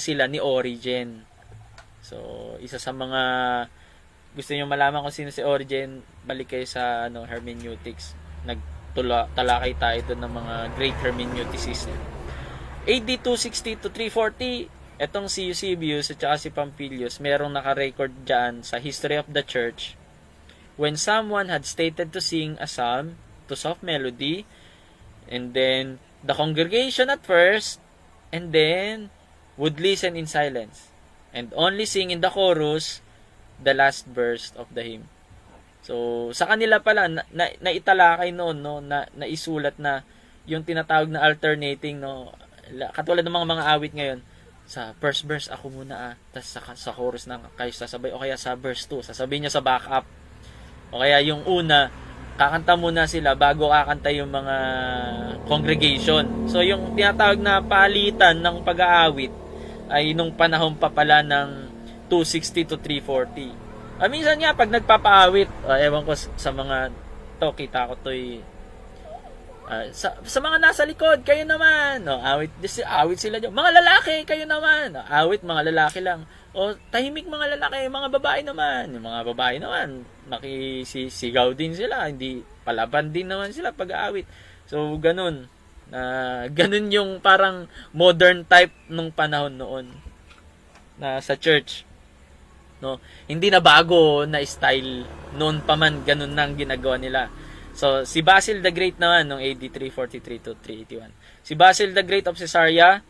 sila ni Origen. So, isa sa mga gusto niyo malaman kung sino si Origen, balik kayo sa hermeneutics. Talakay tayo doon ng mga great hermeneuticists. AD 260 to 340, etong si Eusebius at saka si Pampilius, merong naka-record dyan sa history of the church. When someone had stated to sing a psalm to soft melody, and then the congregation at first, and then would listen in silence, and only sing in the chorus the last verse of the hymn. So, sa kanila pala, naitalakay noon, no, naisulat na yung tinatawag na alternating, no, katulad ng mga awit ngayon, sa first verse ako muna tapos sa chorus na kayo sasabay, o kaya sa verse 2, sasabihin niya sa backup, o kaya yung una, kakanta muna sila bago kakanta yung mga congregation. So, yung tinatawag na palitan ng pag-aawit ay nung panahon pa pala ng 260 to 340. Minsan nga, pag nagpapaawit, ewan ko sa mga to, kita ko to'y sa mga nasa likod, kayo naman. Awit sila dyan. Mga lalaki, kayo naman. Awit, mga lalaki lang. O tahimik mga lalaki, mga babae naman. Yung mga babae naman, nakisisigaw din sila. Hindi, palaban din naman sila pag-aawit. So, ganun. Ganun yung parang modern type nung panahon noon na sa church. No? Hindi na bago na style noon pa man, ganun nang ginagawa nila. So, si Basil the Great naman, noong AD 343 to 381. Si Basil the Great of Caesarea,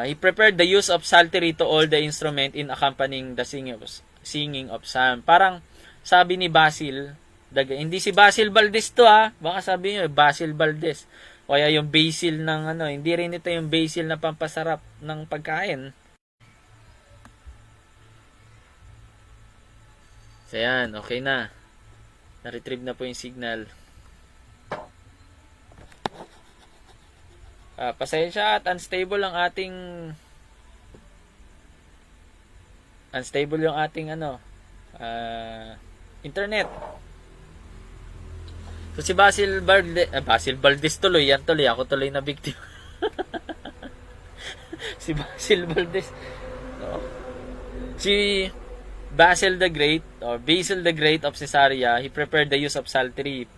he prepared the use of psaltery to all the instrument in accompanying the singing of psalm. Parang, sabi ni Basil, hindi si Basil Valdez to baka sabi niyo, Basil Valdez. O kaya yung basil ng hindi rin ito yung basil na pampasarap ng pagkain. So, yan, okay na. Na-retrieve na po yung signal. Pasensya at unstable yung ating internet. So si Basil Valdez tuloy, yan tuloy, ako tuloy na victim. Si Basil Valdez. No? Si Basil the Great or Basil the Great of Caesarea, he prepared the use of psaltery.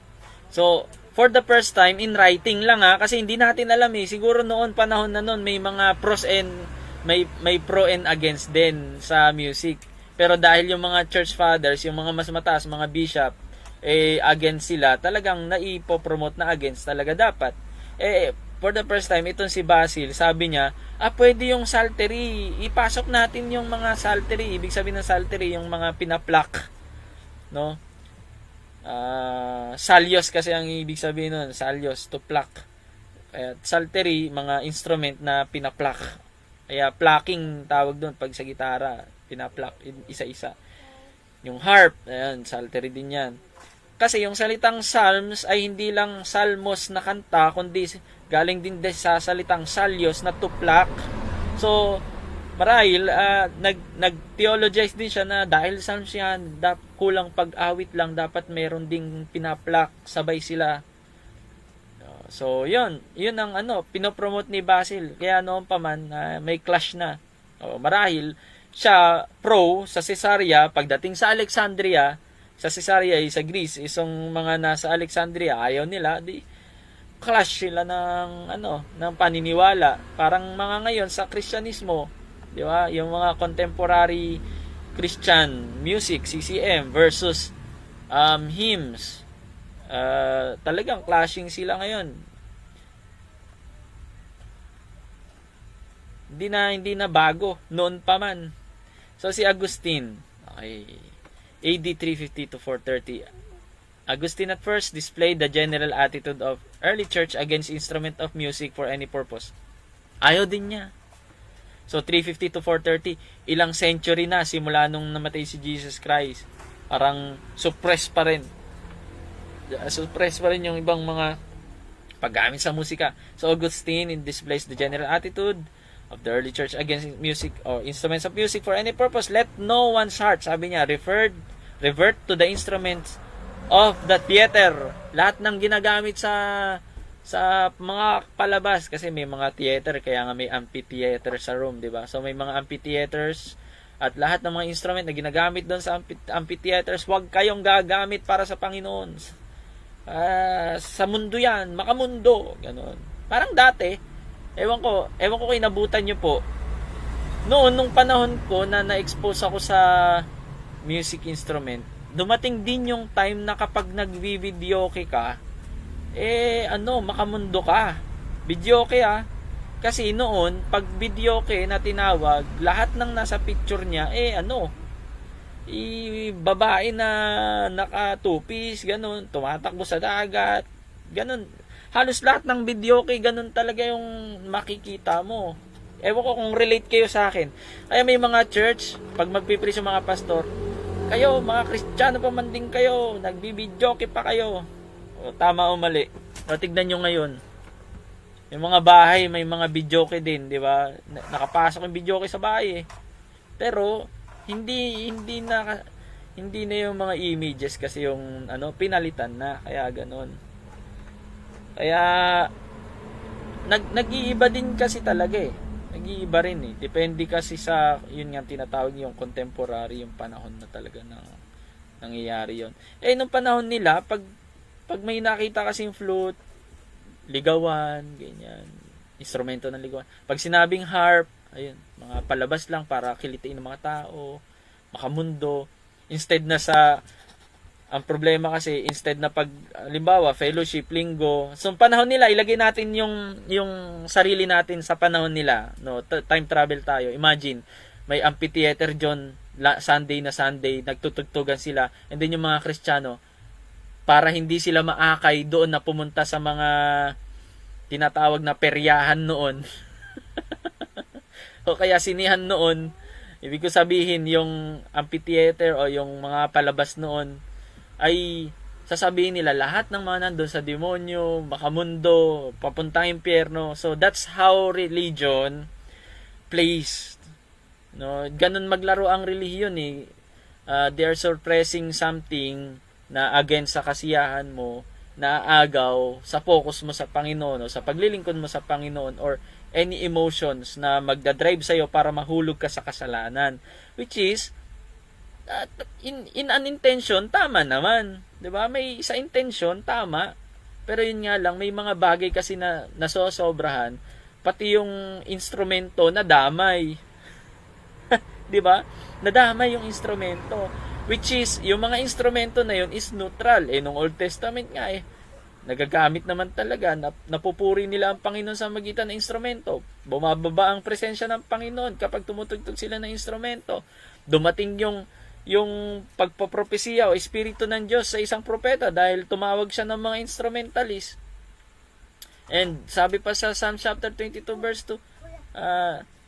So, for the first time in writing lang kasi hindi natin alam siguro noon panahon na noon may mga pros and may pro and against din sa music. Pero dahil yung mga church fathers, yung mga mas mataas, mga bishop, against sila, talagang naipo-promote na against talaga dapat. For the first time, itong si Basil, sabi niya, pwede yung psaltery. Ipasok natin yung mga psaltery. Ibig sabihin ng psaltery, yung mga pinaplak. No? Salyos kasi ang ibig sabihin nun. Salyos, to pluck. Psaltery, mga instrument na pinaplak. Kaya plucking tawag doon pag sa gitara. Pinaplak, isa-isa. Yung harp, ayan, psaltery din yan. Kasi yung salitang psalms ay hindi lang salmos na kanta, kundi galing din sa salitang salyos na tuplak. So, marahil, nag-theologize din siya na dahil psalms yan, kulang pag-awit lang, dapat meron ding pinaplak, sabay sila. So, yun ang pinopromote ni Basil. Kaya noon pa man, may clash na. Marahil, siya pro sa Caesarea, pagdating sa Alexandria, sa Caesarea, sa Greece, isang mga nasa Alexandria, ayaw nila, clash sila ng paniniwala. Parang mga ngayon sa Kristyanismo, di ba? Yung mga contemporary Christian music, CCM versus hymns. Talagang clashing sila ngayon. Hindi na bago noon pa man. So si Agustin, okay, AD 350 to 430. Augustine at first displayed the general attitude of early church against instrument of music for any purpose. Ayaw din niya. So 350 to 430, ilang century na simula nung namatay si Jesus Christ. Parang suppress pa rin yung ibang mga paggamit sa musika. So Augustine displays the general attitude of the early church against music or instruments of music for any purpose. Let no one's heart, sabi niya, revert to the instruments of the theater. Lahat ng ginagamit sa mga palabas, kasi may mga theater, kaya nga may amphitheater sa Rome, di ba? So may mga amphitheaters, At lahat ng mga instrument na ginagamit doon sa amphitheaters, huwag kayong gagamit para sa Panginoon. Sa mundo yan, makamundo. Ganon. Parang dati, ewan ko kung inabutan nyo po, noon, nung panahon ko na na-expose ako sa music instrument, dumating din yung time na kapag nagvi-videoke ka, makamundo ka. Videoke Kasi noon, pag videoke na tinawag, lahat ng nasa picture niya, babae na naka two-piece, ganun, tumatakbo sa dagat, ganun. Halos lahat ng videoke, ganun talaga yung makikita mo. Ewan ko kung relate kayo sa akin. Kaya may mga church, pag magpipreach yung mga pastor, kayo, mga Kristiyano pa man din kayo, nagbibidyoke pa kayo. Tama o mali? Tignan nyo ngayon. Yung mga bahay, may mga videoke din, di ba? Nakapasok yung videoke sa bahay Pero, hindi na yung mga images kasi yung pinalitan na. Kaya ganon. Kaya, nag-iiba din kasi talaga Nag-iiba rin Depende kasi sa, yun nga tinatawag yung contemporary, yung panahon na talaga nangyayari yun. Nung panahon nila, pag may nakita kasing flute, ligawan, ganyan. Instrumento ng ligawan. Pag sinabing harp, ayun, mga palabas lang para kilitiin ng mga tao, makamundo. Ang problema kasi, instead na halimbawa, fellowship, linggo, so panahon nila, ilagay natin yung sarili natin sa panahon nila. No? Time travel tayo. Imagine, may amphitheater dyan, Sunday na Sunday, nagtutugtugan sila, and then yung mga Kristiyano, para hindi sila maakay doon na pumunta sa mga tinatawag na peryahan noon. O kaya sinihan noon. Ibig ko sabihin, yung amphitheater o yung mga palabas noon ay sasabihin nila lahat ng mga nandun sa demonyo, makamundo, papuntang impyerno. So that's how religion plays. No, ganun maglaro ang relihiyon they are suppressing something na against sa kasiyahan mo, na agaw sa focus mo sa Panginoon o sa paglilingkod mo sa Panginoon or any emotions na magdadrive sa'yo para mahulog ka sa kasalanan. Which is, in an intention, tama naman. 'Di ba? May sa intention, tama. Pero yun nga lang, may mga bagay kasi na nasosobrahan, pati yung instrumento nadamay. 'Di ba? Nadamay yung instrumento. Which is, yung mga instrumento na yun is neutral. Nung Old Testament nga nagagamit naman talaga, napupuri nila ang Panginoon sa magitan ng instrumento. Bumababa ang presensya ng Panginoon kapag tumutugtog sila ng instrumento. Dumating yung pagpapropesiya o espiritu ng Diyos sa isang propeta dahil tumawag siya ng mga instrumentalist. And sabi pa sa Psalm chapter 22 verse 2,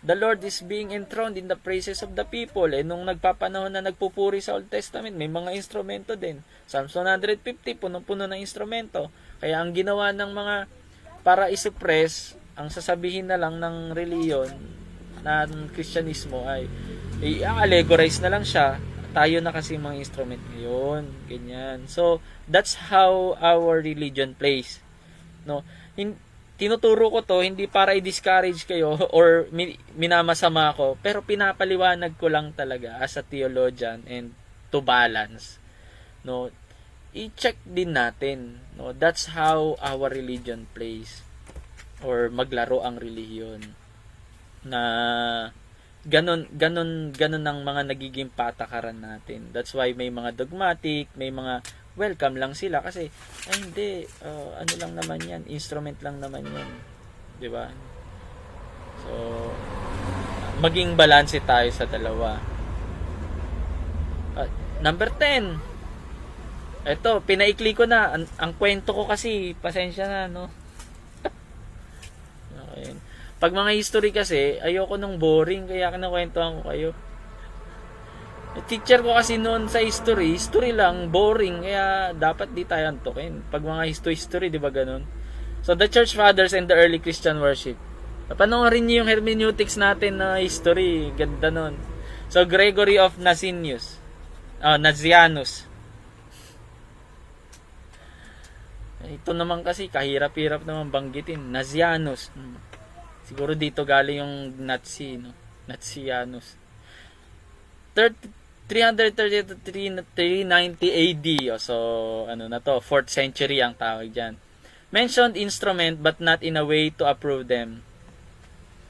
the Lord is being enthroned in the praises of the people. Nung nagpapanahon na nagpupuri sa Old Testament, may mga instrumento din. Psalms 150, punong-puno ng instrumento. Kaya ang ginawa ng mga para isuppress, ang sasabihin na lang ng reliyon, ng Kristyanismo ay i-allegorize na lang siya. Tayo na kasi mga instrument ngayon. Ganyan. So, that's how our religion plays. No? Tinuturo ko to hindi para i-discourage kayo or minamasama ko, pero pinapaliwanag ko lang talaga as a theologian and to balance. No, i-check din natin, no, that's how our religion plays or maglaro ang relihiyon. Na ganon ang mga nagiging patakaran natin. That's why may mga dogmatic, may mga welcome lang sila kasi hindi ano lang naman yan, instrument lang naman yan, di ba? So maging balanse tayo sa dalawa. Number 10, eto pinaikli ko na ang kwento ko kasi pasensya na okay. Pag mga history kasi ayoko nung boring kaya kinakwentuhan ko kayo. Teacher ko kasi noon sa history lang, boring, kaya dapat di tayo antukin. Pag mga history, di ba ganun? So, the Church Fathers and the Early Christian Worship. Panoorin niyo yung hermeneutics natin na history, ganda nun. So, Gregory of Nazianzus. Ito naman kasi, kahirap-hirap naman banggitin. Nazianzus. Siguro dito galing yung Nazi, no? Nazianzus. 330 to 390 AD. So, ano na to, 4th century ang tawag dyan. Mentioned instrument but not in a way to approve them.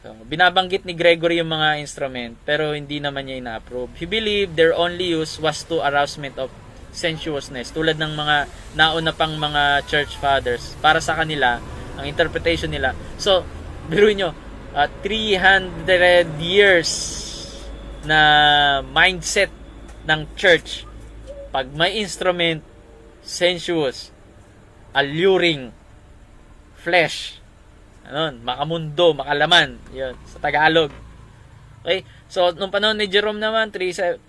So, binabanggit ni Gregory yung mga instrument pero hindi naman niya ina-approve. He believed their only use was to arousement of sensuousness. Tulad ng mga nauna pang mga church fathers. Para sa kanila, ang interpretation nila. So, biruin nyo, 300 years na mindset ng church. Pag may instrument, sensuous, alluring, flesh, makamundo, makalaman, yun, sa Tagalog. Okay? So, nung panahon ni Jerome naman, 347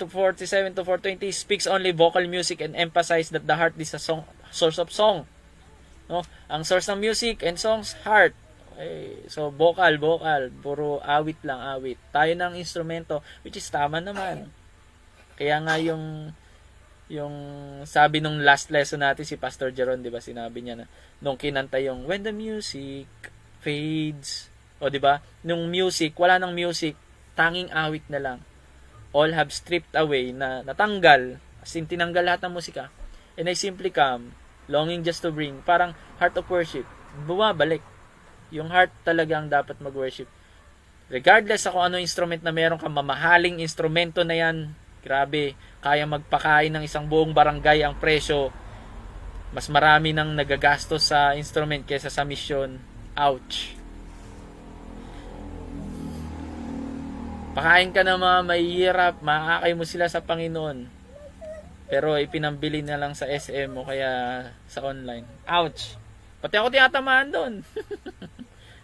to 420, speaks only vocal music and emphasize that the heart is a song, source of song. No? Ang source ng music and songs, heart. Okay? So, vocal, puro awit lang, awit. Tayo ng instrumento, which is tama naman. Kaya nga yung sabi nung last lesson natin si Pastor Jeron, 'di ba? Sinabi niya na nung kinanta yung when the music fades, o 'di ba? Nung music, wala nang music, tanging awit na lang. All have stripped away, na natanggal, as in tinanggal lahat ng musika. And I simply come, longing just to bring, parang heart of worship. Bumabalik. Yung heart talaga ang dapat mag-worship. Regardless sa kung ano instrument na meron kang, mamahaling instrumento na yan, grabe, kaya magpakain ng isang buong barangay ang presyo. Mas marami nang nagagastos sa instrument kaysa sa mission. Ouch. Pakain ka ng mga mahihirap, makakay mo sila sa Panginoon. Pero ipinambili na lang sa SM o kaya sa online. Ouch. Pati ako tinatamaan doon.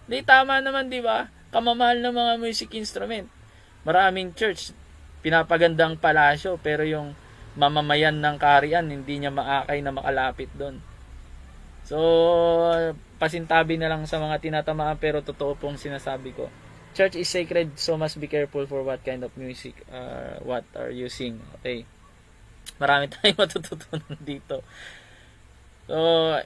Hindi, tama naman, di ba? Kamamahal ng mga music instrument. Maraming church, pinapagandang palasyo, pero yung mamamayan ng kaharian, hindi niya maakay na makalapit doon. So, pasintabi na lang sa mga tinatamaan, pero totoo pong sinasabi ko. Church is sacred, so must be careful for what kind of music, what are you sing. Okay. Marami tayong matututunan dito. So,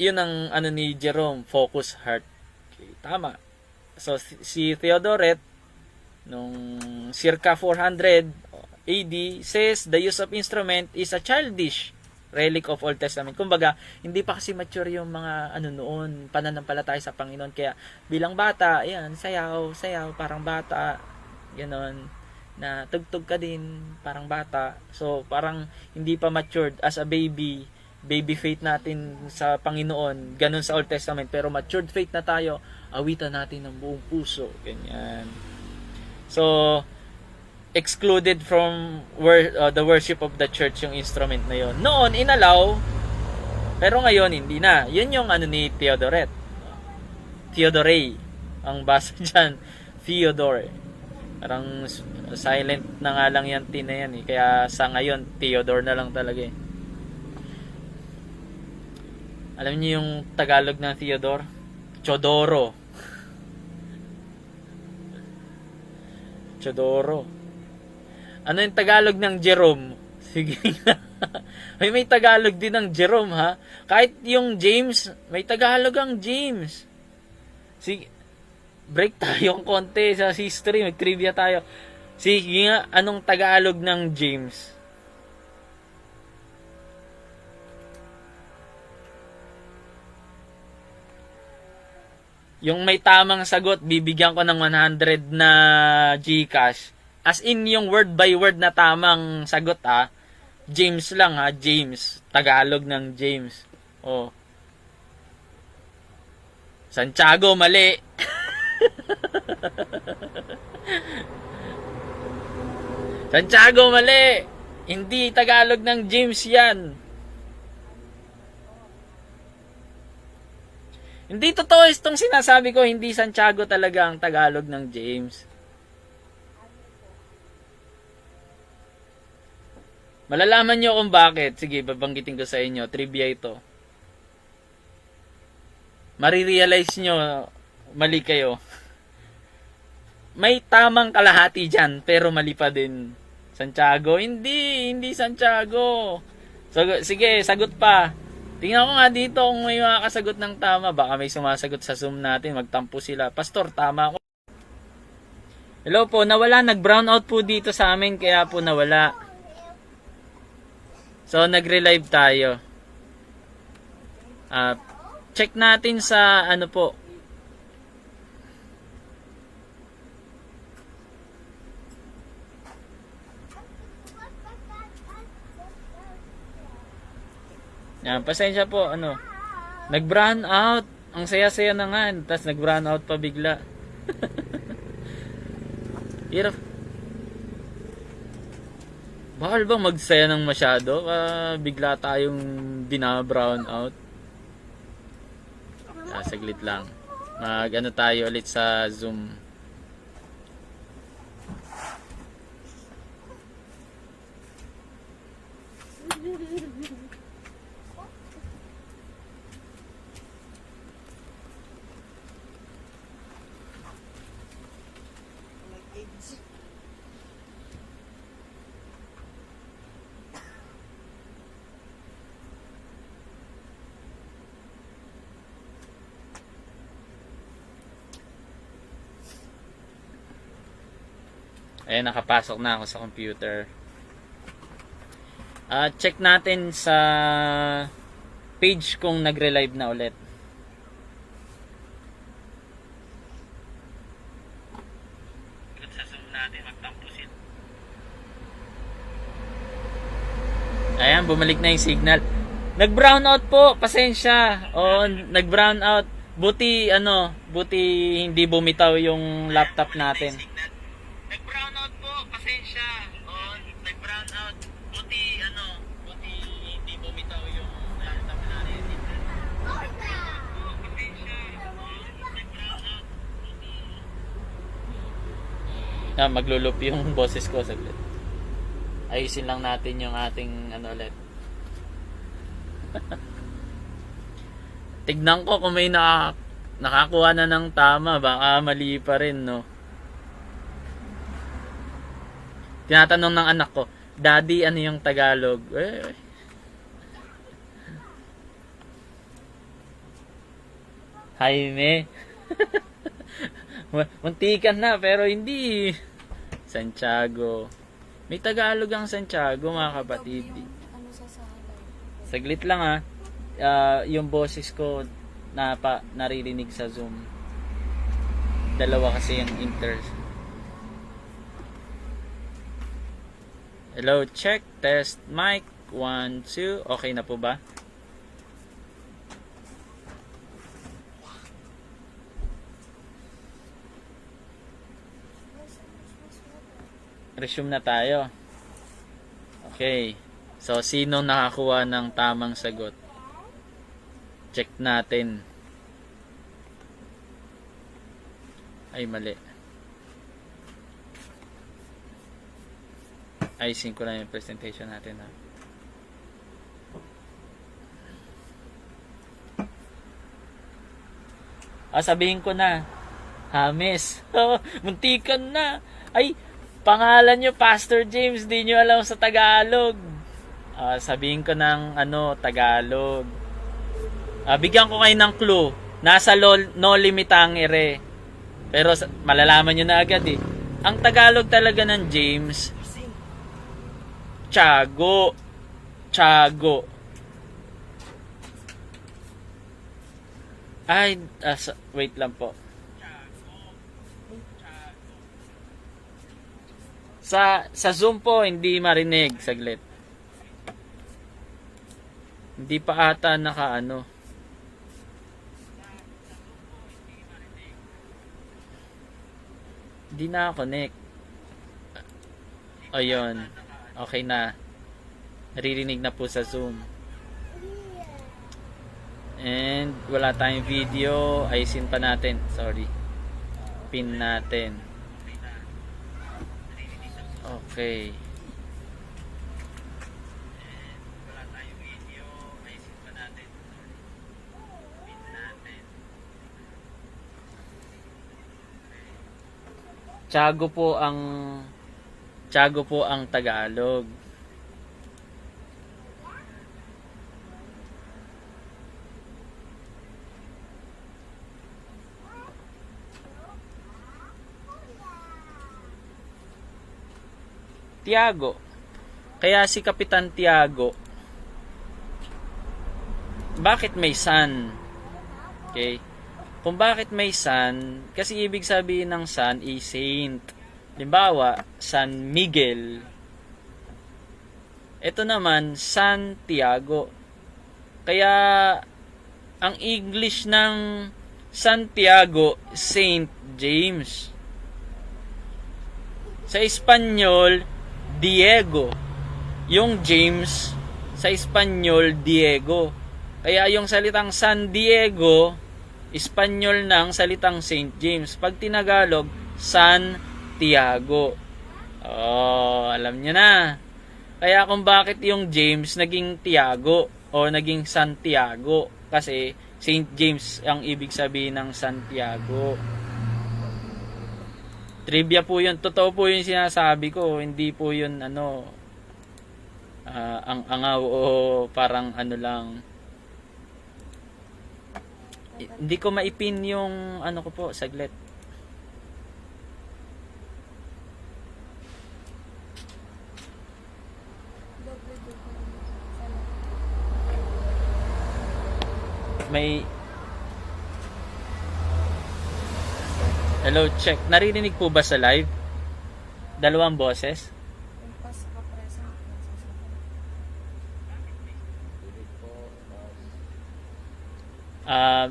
yun ang ano ni Jerome, focus heart. Okay, tama. So, si Theodoret, nung circa 400 AD, says the use of instrument is a childish relic of Old Testament. Kumbaga, hindi pa kasi mature yung mga noon, pananampalataya sa Panginoon. Kaya bilang bata, ayan, sayaw, parang bata, ganoon, na tugtog ka din, parang bata. So, parang hindi pa matured as a baby faith natin sa Panginoon, ganun sa Old Testament. Pero matured faith na tayo, awitan natin ng buong puso, ganyan. So, excluded from the worship of the church yung instrument na yon. Noon, inalaw, pero ngayon, hindi na. Yun yung ni Theodoret. Theodore. Ang basa dyan, Theodore. Parang silent na nga lang yan, T na yan eh. Kaya sa ngayon, Theodore na lang talaga eh. Alam niyo yung Tagalog ng Theodore? Chodoro. Chodoro. Ano yung Tagalog ng Jerome? Sige na. may Tagalog din ng Jerome, ha? Kahit yung James, may Tagalog ang James. Sige, break tayo ng konti sa history. Mag-trivia tayo. Sige nga, anong Tagalog ng James? Yung may tamang sagot, bibigyan ko ng 100 na GCash. As in, yung word by word na tamang sagot, James lang, James. Tagalog ng James. Oh. Santiago, mali. Santiago, mali. Hindi Tagalog ng James yan. Hindi totoo itong sinasabi ko, hindi Santiago talaga ang Tagalog ng James. Malalaman nyo kung bakit. Sige, babanggitin ko sa inyo. Trivia ito. Marirealize nyo, mali kayo. May tamang kalahati dyan, pero mali pa din. Santiago? Hindi Santiago. So, sige, sagot pa. Tingnan ko nga dito kung may makakasagot ng tama. Baka may sumasagot sa Zoom natin. Magtampo sila. Pastor, tama ako. Hello po, nawala. Nag-brown out po dito sa amin, kaya po nawala. So, nag-relive tayo. Check natin sa ano po. Yan, pasensya po, ano. Nag-brown out. Ang saya-saya na nga, tapos nag-brown out pa bigla. Hirap. Bakal bang magsaya ng masyado? Bigla tayong bina-brown out. Saglit lang. Mag-ano tayo ulit sa Zoom. Ayan, nakapasok na ako sa computer. Check natin sa page kung nagre-live na ulit. Sa Zoom natin, magtampusin. Ayan, bumalik na yung signal. Nag-brown out po, pasensya. Oo, nag-brown out. Buti hindi bumitaw yung laptop natin. Nag-brown out po, pasensya. Oo, nag-brown out. Buti hindi bumitaw yung laptop natin. Maglulup yung boses ko saglit. Ayusin lang natin yung ating ulit. Tignan ko kung may nakakuha na ng tama, baka mali pa rin, no. Tinatanong ng anak ko, Daddy, ano yung Tagalog? Jaime. Muntikan na, pero hindi. Santiago. May Tagalog ang Santiago, mga kapatid. Saglit lang yung boses ko naririnig sa Zoom. Dalawa kasi yung Hello, check, test, mic, 1, 2. Okay na po ba? Resume na tayo. Okay. So, sino nakakuha ng tamang sagot? Check natin. Ay, mali. Ayusin ko lang yung presentation natin, sabihin ko na. James. Muntikan na. Ay, pangalan nyo, Pastor James, di nyo alam sa Tagalog. Sabihin ko ng Tagalog. Bigyan ko kayo ng clue. Nasa no limitangere. Pero malalaman nyo na agad eh. Ang Tagalog talaga ng James, Tiago. Ay, wait lang po. Sa Zoom po, hindi marinig. Saglit. Hindi pa ata Hindi na-connect. Ayun. Okay na. Naririnig na po sa Zoom. And wala tayong video. Ayusin pa natin. Sorry. Pin natin. Okay. Tiago po ang Tagalog. Tiago. Kaya si Kapitan Tiago, bakit may sun? Okay? Kung bakit may sun, kasi ibig sabihin ng sun is saint. Halimbawa, San Miguel. Ito naman, Santiago. Kaya, ang English ng Santiago, Saint James. Sa Espanyol, Diego. Yung James, sa Espanyol, Diego. Kaya yung salitang San Diego, Espanyol ng salitang Saint James. Pag Tinagalog, San Tiago. Oh, alam nyo na. Kaya kung bakit yung James naging Tiago o naging Santiago. Kasi Saint James ang ibig sabihin ng Santiago. Trivia po yun. Totoo po yung sinasabi ko. Hindi po yun ang angaw o parang lang. Hindi ko maipin yung ko po, saglit. May hello, check. Naririnig po ba sa live? Dalawang boses?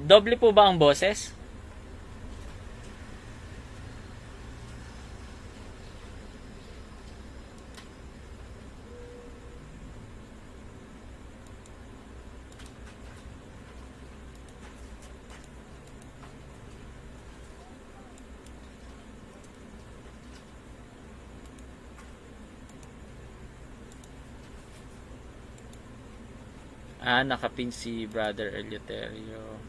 Doble po ba ang boses? Nakapin si Brother Eleuterio.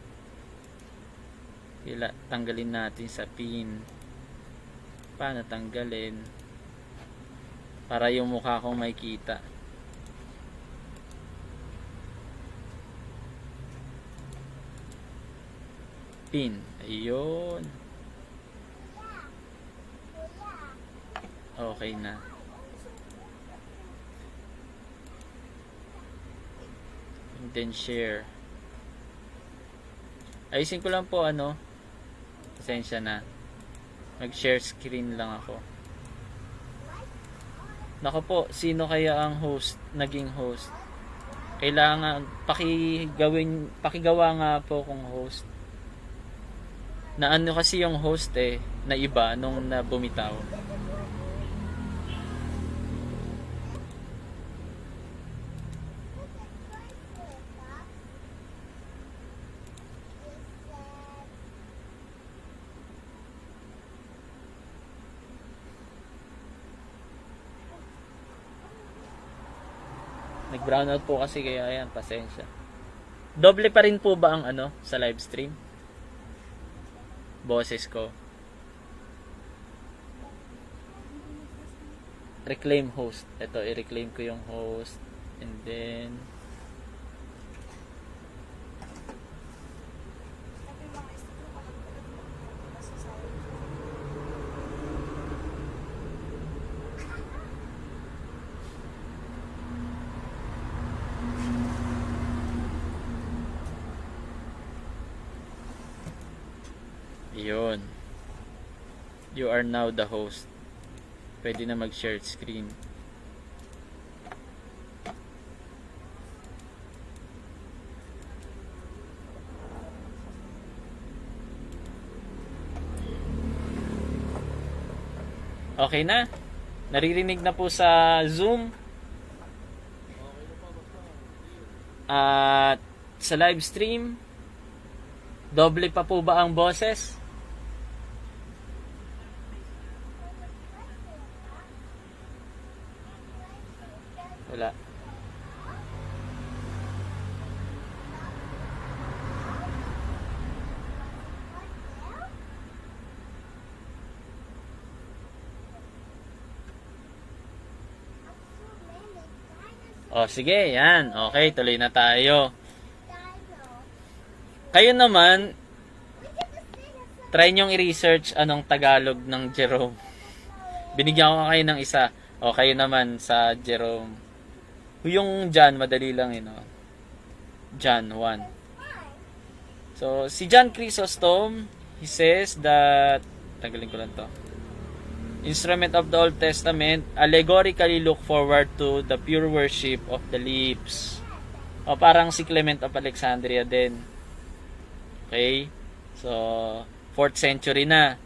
Tanggalin natin sa pin. Paano tanggalin? Para yung mukha kong makita. Pin. Ayun. Okay na. And then share. Ayusin ko lang po pasensya na. Mag-share screen lang ako. Nako po, sino kaya ang naging host? Kailangan pakigawa nga po kung host. Na kasi yung host na iba nung bumitaw. Nag-brown out po kasi kaya ayan, pasensya. Doble pa rin po ba ang sa live stream? Boses ko. Reclaim host. Ito, i-reclaim ko yung host. And then yun. You are now the host. Pwede na mag-share screen. Okay na? Naririnig na po sa Zoom. At sa live stream, doble pa po ba ang boses? Wala. Sige, yan. Okay, tuloy na tayo. Kayo naman, try nyong i-research anong Tagalog ng Jerome. Binigyan ko kayo ng isa. O kayo naman sa Jerome. Yung John, madali lang yun. No? John 1. So, si John Chrysostom, he says that, tanggalin ko lang to. Instrument of the Old Testament allegorically look forward to the pure worship of the lips. O parang si Clement of Alexandria din. Okay? So, 4th century na.